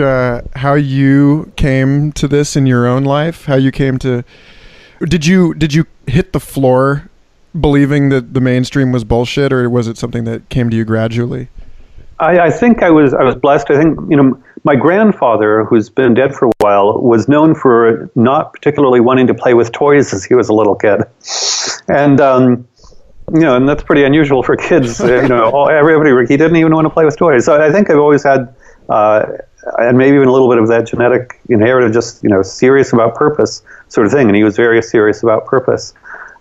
how you came to this in your own life? How you came to... Did you hit the floor believing that the mainstream was bullshit, or was it something that came to you gradually? I think I was blessed. I think, my grandfather, who's been dead for a while, was known for not particularly wanting to play with toys as he was a little kid. And, and that's pretty unusual for kids. Everybody, he didn't even want to play with toys. So I think I've always had, and maybe even a little bit of that genetic inherited, just, serious about purpose sort of thing. And he was very serious about purpose.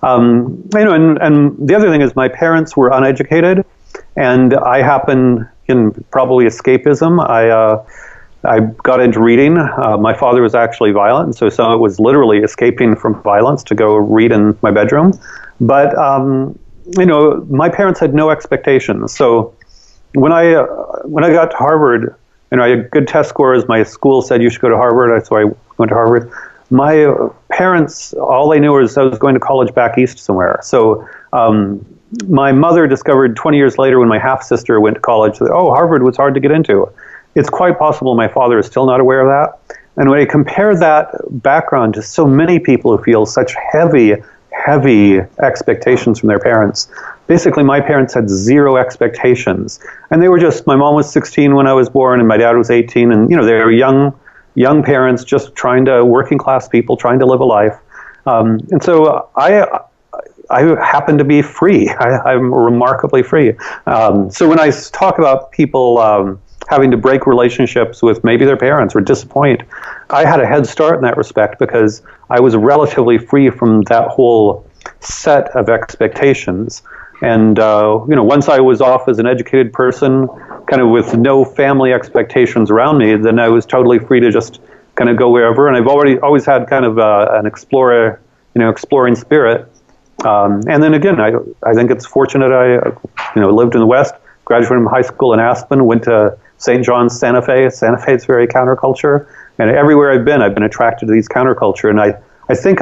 And the other thing is my parents were uneducated, and I happen, in probably escapism, I got into reading. My father was actually violent, and so some of it was literally escaping from violence to go read in my bedroom. But, my parents had no expectations. So when I got to Harvard, I had good test scores. My school said you should go to Harvard, so I went to Harvard. My parents, all they knew was I was going to college back east somewhere. So my mother discovered 20 years later when my half-sister went to college that, Harvard was hard to get into. It's quite possible my father is still not aware of that. And when I compare that background to so many people who feel such heavy expectations from their parents, basically my parents had zero expectations. And they were just, my mom was 16 when I was born and my dad was 18. And, they were young parents, just working class people trying to live a life. And so I happen to be free. I'm remarkably free. So when I talk about people having to break relationships with maybe their parents or disappoint, I had a head start in that respect because I was relatively free from that whole set of expectations. And, once I was off as an educated person, kind of with no family expectations around me, then I was totally free to just kind of go wherever. And I've always had kind of an exploring spirit. And then again, I think it's fortunate I, lived in the West, graduated from high school in Aspen, went to St. John's, Santa Fe. Santa Fe is very counterculture. And everywhere I've been attracted to these counterculture. And I think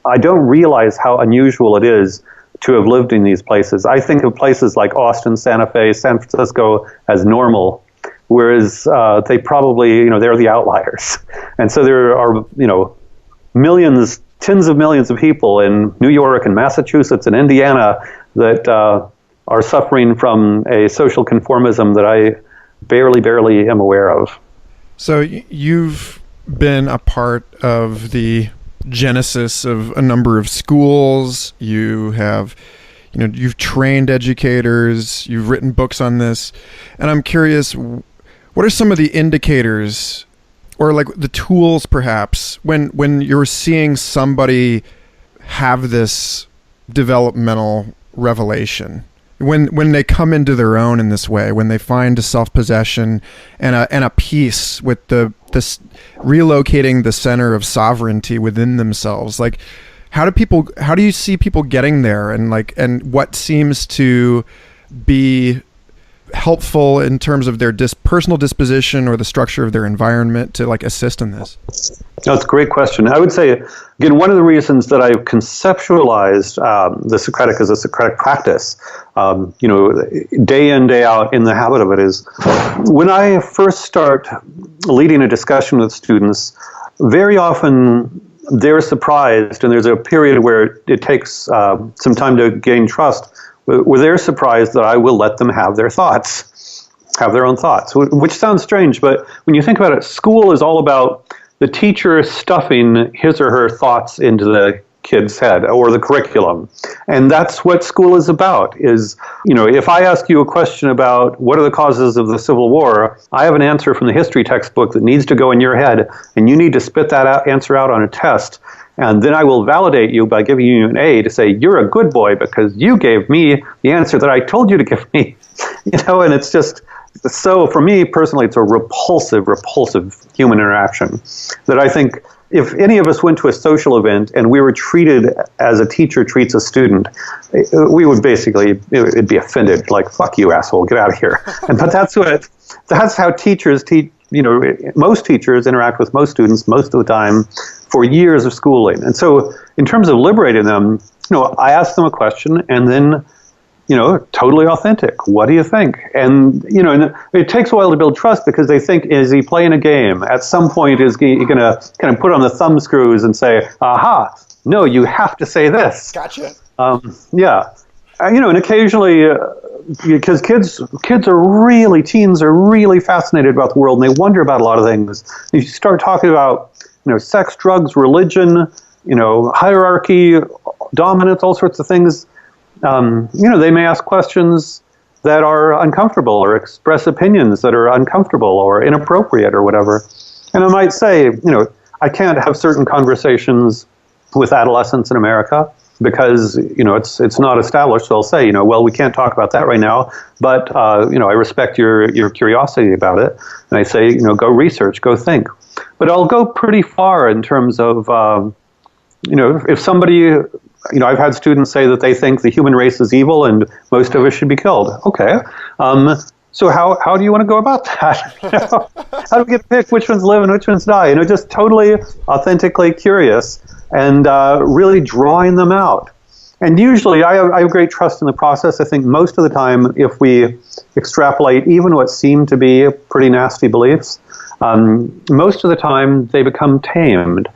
I don't realize how unusual it is to have lived in these places. I think of places like Austin, Santa Fe, San Francisco as normal, whereas they probably, they're the outliers. And so there are, millions, tens of millions of people in New York and Massachusetts and Indiana that are suffering from a social conformism that I barely am aware of. So you've been a part of the genesis of a number of schools. You have, you've trained educators, you've written books on this. And I'm curious, what are some of the indicators or like the tools perhaps when you're seeing somebody have this developmental revelation? When they come into their own in this way, when they find a self-possession and a peace with this relocating the center of sovereignty within themselves, like how do you see people getting there, and what seems to be helpful in terms of their personal disposition or the structure of their environment to like assist in this? That's a great question. I would say, again, one of the reasons that I've conceptualized the Socratic as a Socratic practice, day in, day out in the habit of it, is when I first start leading a discussion with students, very often they're surprised, and there's a period where it takes some time to gain trust, where they're surprised that I will let them have their thoughts, have their own thoughts, which sounds strange, but when you think about it, school is all about the teacher stuffing his or her thoughts into the kid's head or the curriculum. And that's what school is about, is, if I ask you a question about what are the causes of the Civil War, I have an answer from the history textbook that needs to go in your head, and you need to spit that answer out on a test. And then I will validate you by giving you an A to say, you're a good boy because you gave me the answer that I told you to give me. And it's just, so for me personally, it's a repulsive human interaction that I think if any of us went to a social event and we were treated as a teacher treats a student, we would basically, it'd be offended, like, fuck you, asshole, get out of here. But that's how teachers teach. Most teachers interact with most students most of the time for years of schooling. And so in terms of liberating them, I ask them a question and then, totally authentic. What do you think? And, and it takes a while to build trust because they think, is he playing a game? At some point, is he going to kind of put on the thumb screws and say, aha, no, you have to say this. Gotcha. Yeah. And occasionally, because teens are really fascinated about the world and they wonder about a lot of things. You start talking about, sex, drugs, religion, hierarchy, dominance, all sorts of things. They may ask questions that are uncomfortable or express opinions that are uncomfortable or inappropriate or whatever. And I might say, I can't have certain conversations with adolescents in America because, it's not established. So I'll say, well, we can't talk about that right now, but, I respect your curiosity about it. And I say, go research, go think. But I'll go pretty far in terms of, if somebody, I've had students say that they think the human race is evil and most of us should be killed. Okay. So how do you want to go about that? How do we get to pick which ones live and which ones die? Just totally authentically curious and really drawing them out. And usually I have great trust in the process. I think most of the time, if we extrapolate even what seem to be pretty nasty beliefs, most of the time they become tamed.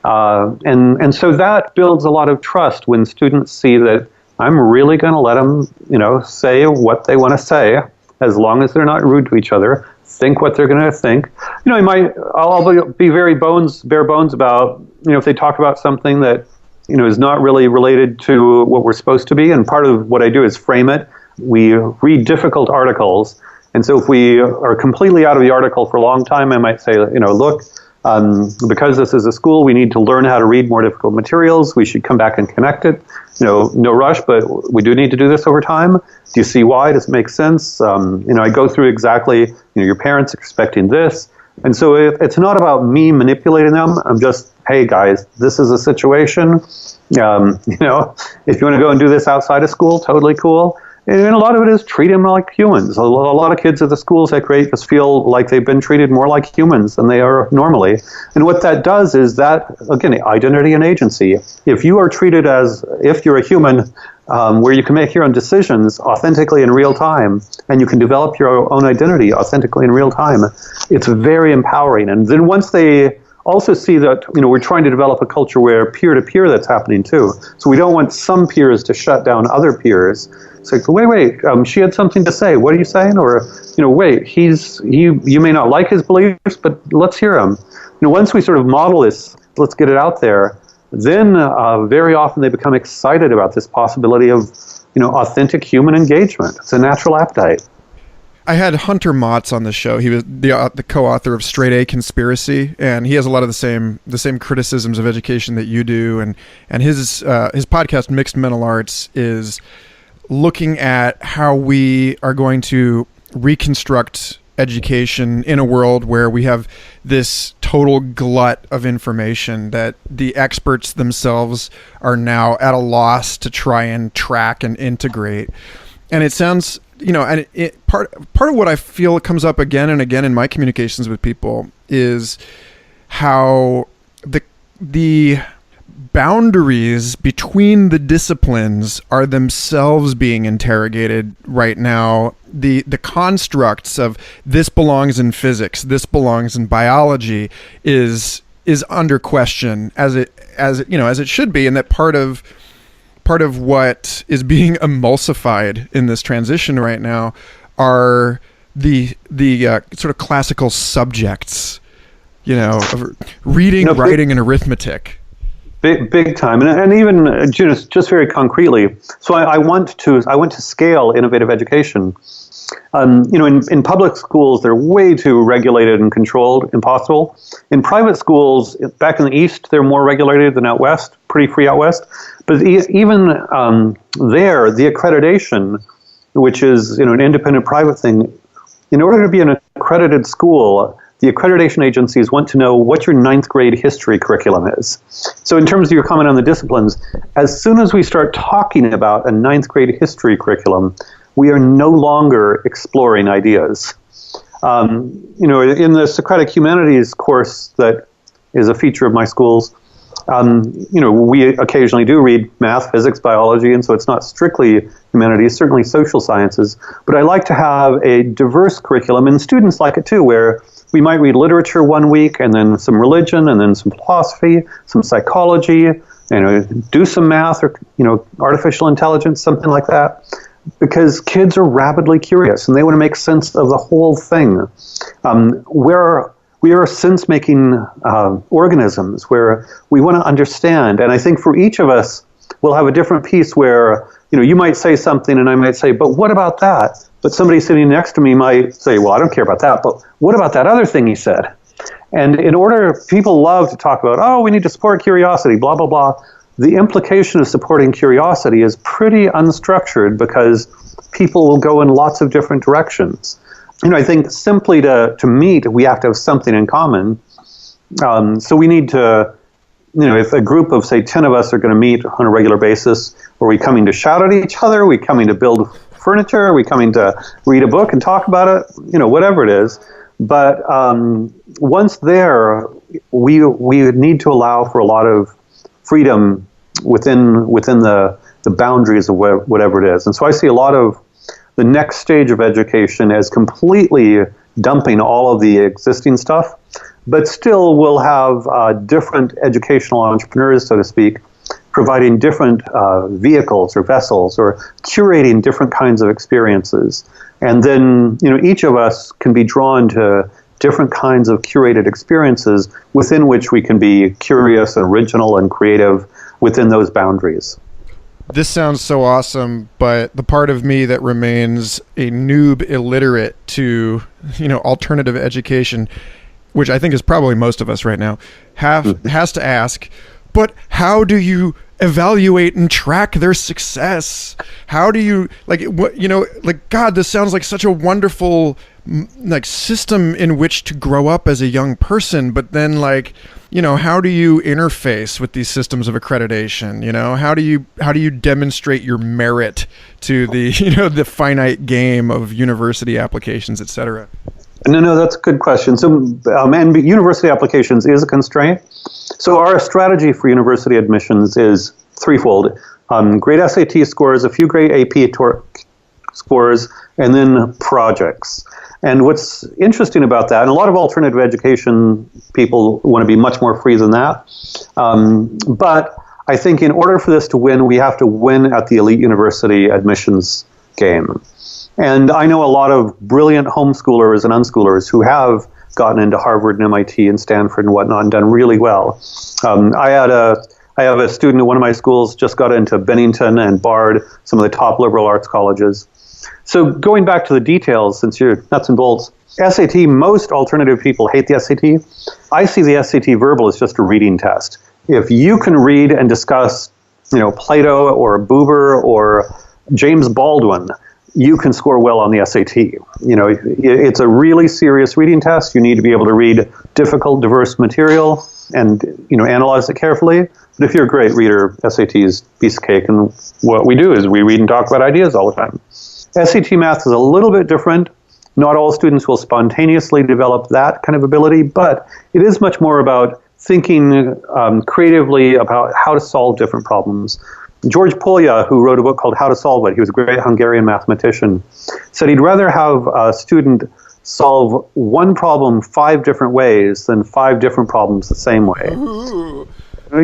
And so that builds a lot of trust when students see that I'm really going to let them, say what they want to say, as long as they're not rude to each other, think what they're going to think. I'll be very bare bones about, if they talk about something that, is not really related to what we're supposed to be. And part of what I do is frame it. We read difficult articles. And so if we are completely out of the article for a long time, I might say, look, because this is a school, we need to learn how to read more difficult materials. We should come back and connect it. No rush, but we do need to do this over time. Do you see why? Does it make sense? I go through exactly, your parents expecting this. And so it's not about me manipulating them. I'm just, hey guys, this is a situation. If you want to go and do this outside of school, totally cool. And a lot of it is treat them like humans. A lot of kids at the schools I create just feel like they've been treated more like humans than they are normally. And what that does is that, again, identity and agency. If you are treated as if you're a human, where you can make your own decisions authentically in real time, and you can develop your own identity authentically in real time, it's very empowering. And then once they also see that, we're trying to develop a culture where peer-to-peer that's happening too. So we don't want some peers to shut down other peers. It's like, wait, she had something to say. What are you saying? Or, wait, you may not like his beliefs, but let's hear him. Once we sort of model this, let's get it out there, then very often they become excited about this possibility of, authentic human engagement. It's a natural appetite. I had Hunter Mots on the show. He was the co-author of Straight A Conspiracy, and he has a lot of the same criticisms of education that you do. And his podcast, Mixed Mental Arts, is looking at how we are going to reconstruct education in a world where we have this total glut of information that the experts themselves are now at a loss to try and track and integrate. And it sounds and part of what I feel comes up again and again in my communications with people is how the boundaries between the disciplines are themselves being interrogated right now. The constructs of this belongs in physics, this belongs in biology is under question as it should be, and that part of what is being emulsified in this transition right now are the sort of classical subjects, of reading, writing, and arithmetic. Big time, and even just very concretely. So I want to scale innovative education. In public schools, they're way too regulated and controlled, impossible. In private schools, back in the East, they're more regulated than out West, pretty free out West. But even there, the accreditation, which is an independent private thing, in order to be an accredited school, the accreditation agencies want to know what your ninth grade history curriculum is. So in terms of your comment on the disciplines, as soon as we start talking about a ninth grade history curriculum, we are no longer exploring ideas. In the Socratic humanities course that is a feature of my schools, we occasionally do read math, physics, biology, and so it's not strictly humanities, certainly social sciences, but I like to have a diverse curriculum, and students like it too, where we might read literature one week, and then some religion, and then some philosophy, some psychology, do some math or, artificial intelligence, something like that. Because kids are rapidly curious, and they want to make sense of the whole thing. We are sense-making organisms where we want to understand. And I think for each of us, we'll have a different piece where, you might say something, and I might say, but what about that? But somebody sitting next to me might say, well, I don't care about that, but what about that other thing he said? And people love to talk about, we need to support curiosity, blah, blah, blah. The implication of supporting curiosity is pretty unstructured because people will go in lots of different directions. I think simply to meet, we have to have something in common. So we need to, if a group of, say, 10 of us are going to meet on a regular basis, are we coming to shout at each other? Are we coming to build furniture? Are we coming to read a book and talk about it? Whatever it is. But once there, we need to allow for a lot of freedom within the boundaries of whatever it is. And so I see a lot of the next stage of education as completely dumping all of the existing stuff, but still we'll have different educational entrepreneurs, so to speak, providing different vehicles or vessels or curating different kinds of experiences. And then, each of us can be drawn to different kinds of curated experiences within which we can be curious and original and creative within those boundaries. This sounds so awesome, but the part of me that remains a noob illiterate to, alternative education, which I think is probably most of us right now, has to ask, but how do you evaluate and track their success? How do you, God, this sounds like such a wonderful system in which to grow up as a young person, but then how do you interface with these systems of accreditation? How do you demonstrate your merit to the the finite game of university applications, et cetera? No, that's a good question. So, and university applications is a constraint. So our strategy for university admissions is threefold: great SAT scores, a few great AP scores, and then projects. And what's interesting about that, and a lot of alternative education people want to be much more free than that, but I think in order for this to win, we have to win at the elite university admissions game. And I know a lot of brilliant homeschoolers and unschoolers who have gotten into Harvard and MIT and Stanford and whatnot and done really well. I have a student at one of my schools just got into Bennington and Bard, some of the top liberal arts colleges. So going back to the details, since you're nuts and bolts, SAT, most alternative people hate the SAT. I see the SAT verbal as just a reading test. If you can read and discuss, Plato or Buber or James Baldwin, you can score well on the SAT. It's a really serious reading test. You need to be able to read difficult, diverse material and, analyze it carefully. But if you're a great reader, SAT is piece of cake. And what we do is we read and talk about ideas all the time. SAT math is a little bit different. Not all students will spontaneously develop that kind of ability, but it is much more about thinking creatively about how to solve different problems. George Polya, who wrote a book called How to Solve It, he was a great Hungarian mathematician, said he'd rather have a student solve one problem 5 different ways than 5 different problems the same way. Ooh.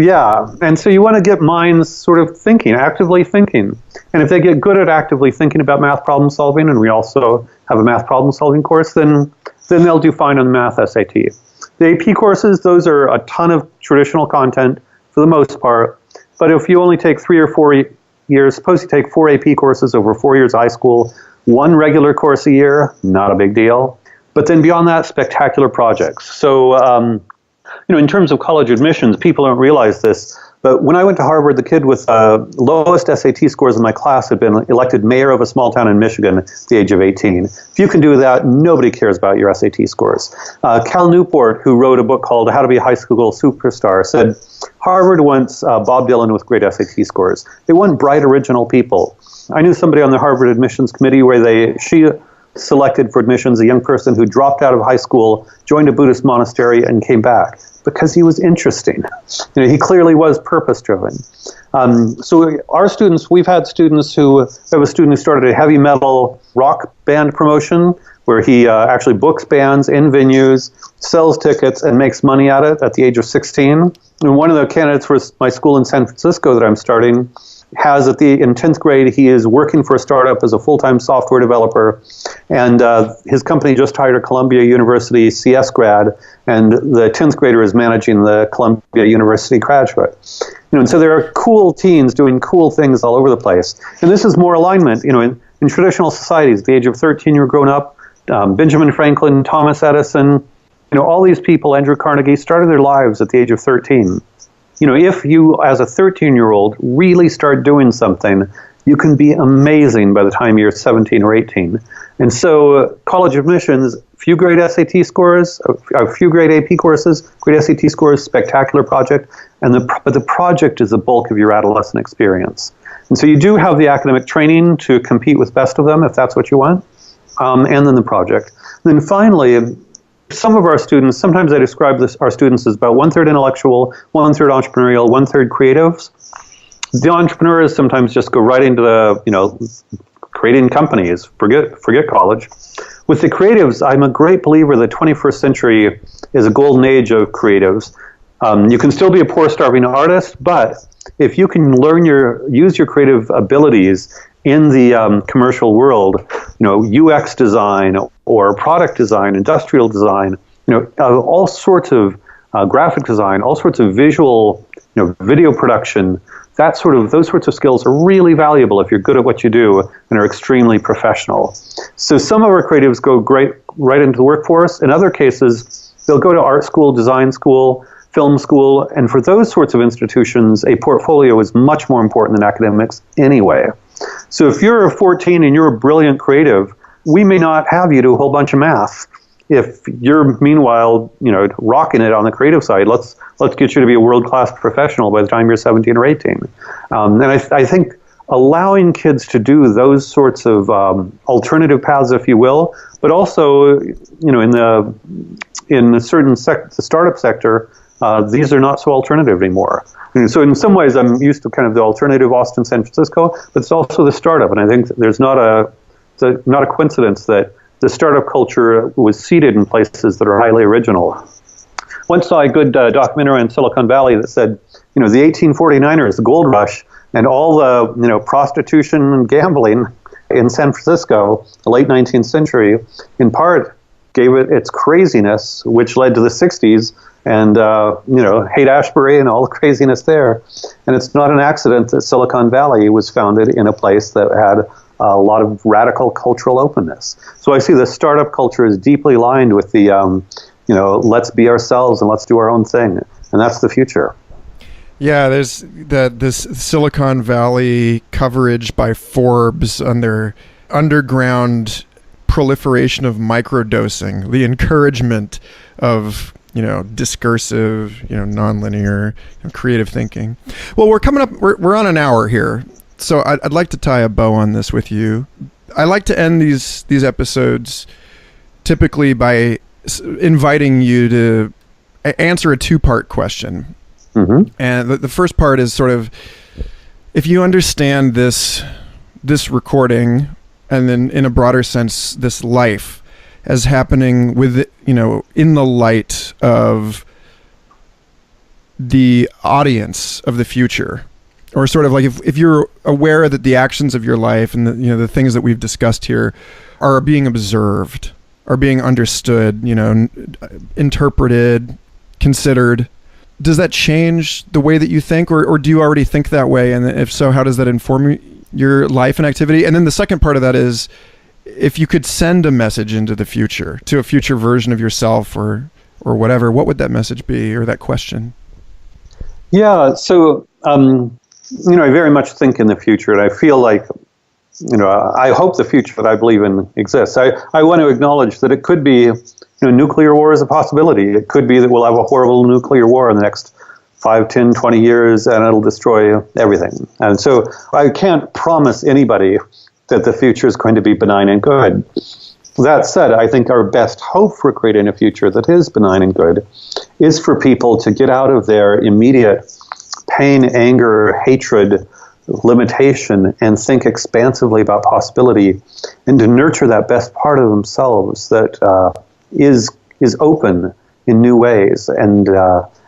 Yeah, and so you want to get minds sort of thinking, actively thinking. And if they get good at actively thinking about math problem solving, and we also have a math problem solving course, then they'll do fine on the math SAT. The AP courses, those are a ton of traditional content for the most part. But if you only take 3 or 4 years, suppose you take 4 AP courses over 4 years of high school, 1 regular course a year, not a big deal. But then beyond that, spectacular projects. So, in terms of college admissions, people don't realize this, but when I went to Harvard, the kid with lowest SAT scores in my class had been elected mayor of a small town in Michigan at the age of 18. If you can do that, nobody cares about your SAT scores. Cal Newport, who wrote a book called How to Be a High School Superstar, said Harvard wants Bob Dylan with great SAT scores. They want bright, original people. I knew somebody on the Harvard admissions committee where she selected for admissions a young person who dropped out of high school, joined a Buddhist monastery, and came back because he was interesting. He clearly was purpose-driven. So our students, we've had students who have a student who started a heavy metal rock band promotion where he actually books bands in venues, sells tickets, and makes money at it at the age of 16. And one of the candidates for my school in San Francisco that I'm starting has in 10th grade, he is working for a startup as a full-time software developer, and his company just hired a Columbia University CS grad, and the 10th grader is managing the Columbia University graduate. And so there are cool teens doing cool things all over the place. And this is more alignment. In traditional societies, at the age of 13, you're grown up. Benjamin Franklin, Thomas Edison, all these people, Andrew Carnegie, started their lives at the age of 13. If you, as a 13-year-old, really start doing something, you can be amazing by the time you're 17 or 18. And so college admissions, few great SAT scores, a few great AP courses, great SAT scores, spectacular project, but the project is the bulk of your adolescent experience. And so you do have the academic training to compete with best of them, if that's what you want, and then the project. And then finally, some of our students, sometimes I describe our students as about 1/3 intellectual, 1/3 entrepreneurial, 1/3 creatives. The entrepreneurs sometimes just go right into creating companies, forget college. With the creatives, I'm a great believer the 21st century is a golden age of creatives. You can still be a poor, starving artist, but if you can use your creative abilities in the commercial world, UX design or product design, industrial design, all sorts of graphic design, all sorts of visual, video production, those sorts of skills are really valuable if you're good at what you do and are extremely professional. So some of our creatives go right into the workforce. In other cases, they'll go to art school, design school, film school, and for those sorts of institutions, a portfolio is much more important than academics anyway. So if you're 14 and you're a brilliant creative, we may not have you do a whole bunch of math. If you're meanwhile, rocking it on the creative side, let's get you to be a world-class professional by the time you're 17 or 18. And I think allowing kids to do those sorts of alternative paths, if you will, but also, in a certain the startup sector, these are not so alternative anymore. And so in some ways, I'm used to kind of the alternative Austin, San Francisco, but it's also the startup. And I think there's not a coincidence that the startup culture was seated in places that are highly original. Once saw a good documentary in Silicon Valley that said, the 1849ers, the gold rush, and all the prostitution and gambling in San Francisco, the late 19th century, in part gave it its craziness, which led to the 60s and Haight-Ashbury and all the craziness there. And it's not an accident that Silicon Valley was founded in a place that had a lot of radical cultural openness. So I see the startup culture is deeply aligned with the, let's be ourselves and let's do our own thing. And that's the future. Yeah, there's this Silicon Valley coverage by Forbes on their underground proliferation of microdosing, the encouragement of discursive, nonlinear, creative thinking. Well, we're coming up. We're on an hour here, so I'd like to tie a bow on this with you. I like to end these episodes typically by inviting you to answer a two-part question. Mm-hmm. And the first part is sort of, if you understand this recording, and then in a broader sense, this life as happening with, in the light of the audience of the future, or sort of like if you're aware that the actions of your life and the things that we've discussed here are being observed, are being understood, interpreted, considered, does that change the way that you think, or do you already think that way? And if so, how does that inform your life and activity? And then the second part of that is, if you could send a message into the future, to a future version of yourself or whatever, what would that message be, or that question? Yeah, so, I very much think in the future, and I feel like, I hope the future that I believe in exists. I want to acknowledge that it could be, nuclear war is a possibility. It could be that we'll have a horrible nuclear war in the next 5, 10, 20 years, and it'll destroy everything. And so I can't promise anybody that the future is going to be benign and good. That said, I think our best hope for creating a future that is benign and good is for people to get out of their immediate pain, anger, hatred, limitation, and think expansively about possibility, and to nurture that best part of themselves that is open in new ways and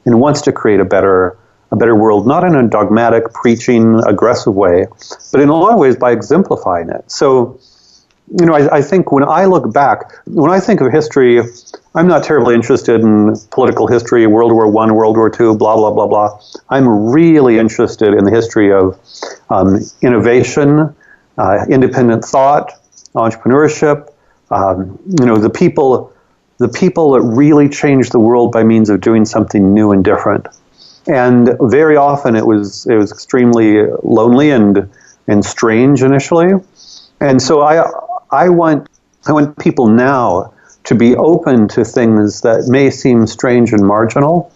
wants to create a better world, not in a dogmatic, preaching, aggressive way, but in a lot of ways by exemplifying it. So, I think when I look back, when I think of history, I'm not terribly interested in political history, World War I, World War II, blah, blah, blah, blah. I'm really interested in the history of innovation, independent thought, entrepreneurship, the people that really changed the world by means of doing something new and different. And very often it was extremely lonely and strange initially. And so I want people now to be open to things that may seem strange and marginal,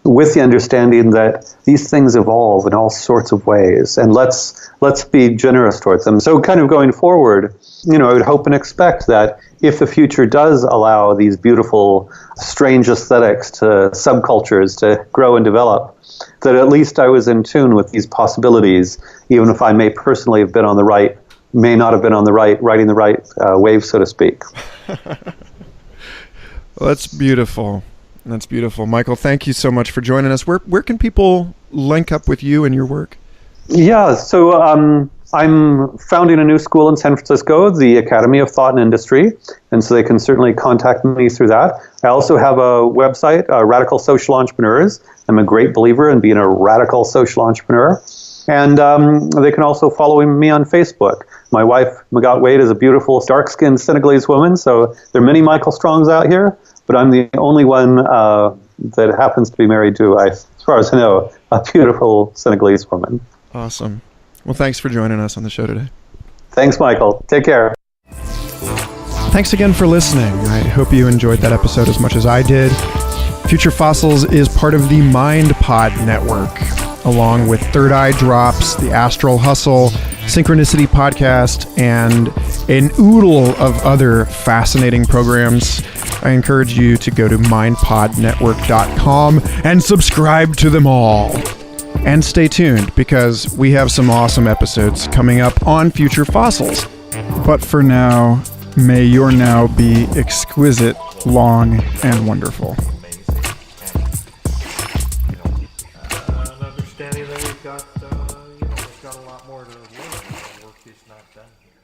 with the understanding that these things evolve in all sorts of ways, and let's be generous towards them. So kind of going forward, I would hope and expect that if the future does allow these beautiful, strange aesthetics to subcultures to grow and develop, that at least I was in tune with these possibilities, even if I may personally have been on the right, may not have been on the right, riding the right wave, so to speak. Well, that's beautiful. That's beautiful. Michael, thank you so much for joining us. Where can people link up with you and your work? Yeah, so I'm founding a new school in San Francisco, the Academy of Thought and Industry, and so they can certainly contact me through that. I also have a website, Radical Social Entrepreneurs. I'm a great believer in being a radical social entrepreneur. And they can also follow me on Facebook. My wife, Magat Wade, is a beautiful, dark-skinned Senegalese woman, so there are many Michael Strongs out here, but I'm the only one that happens to be married to, as far as I know, a beautiful Senegalese woman. Awesome. Well, thanks for joining us on the show today. Thanks, Michael. Take care. Thanks again for listening. I hope you enjoyed that episode as much as I did. Future Fossils is part of the Mind Pod Network, along with Third Eye Drops, the Astral Hustle, Synchronicity Podcast, and an oodle of other fascinating programs. I encourage you to go to mindpodnetwork.com and subscribe to them all. And stay tuned, because we have some awesome episodes coming up on Future Fossils. But for now, may your now be exquisite, long, and wonderful. Understanding that we've got a lot more to learn. The work is not done here.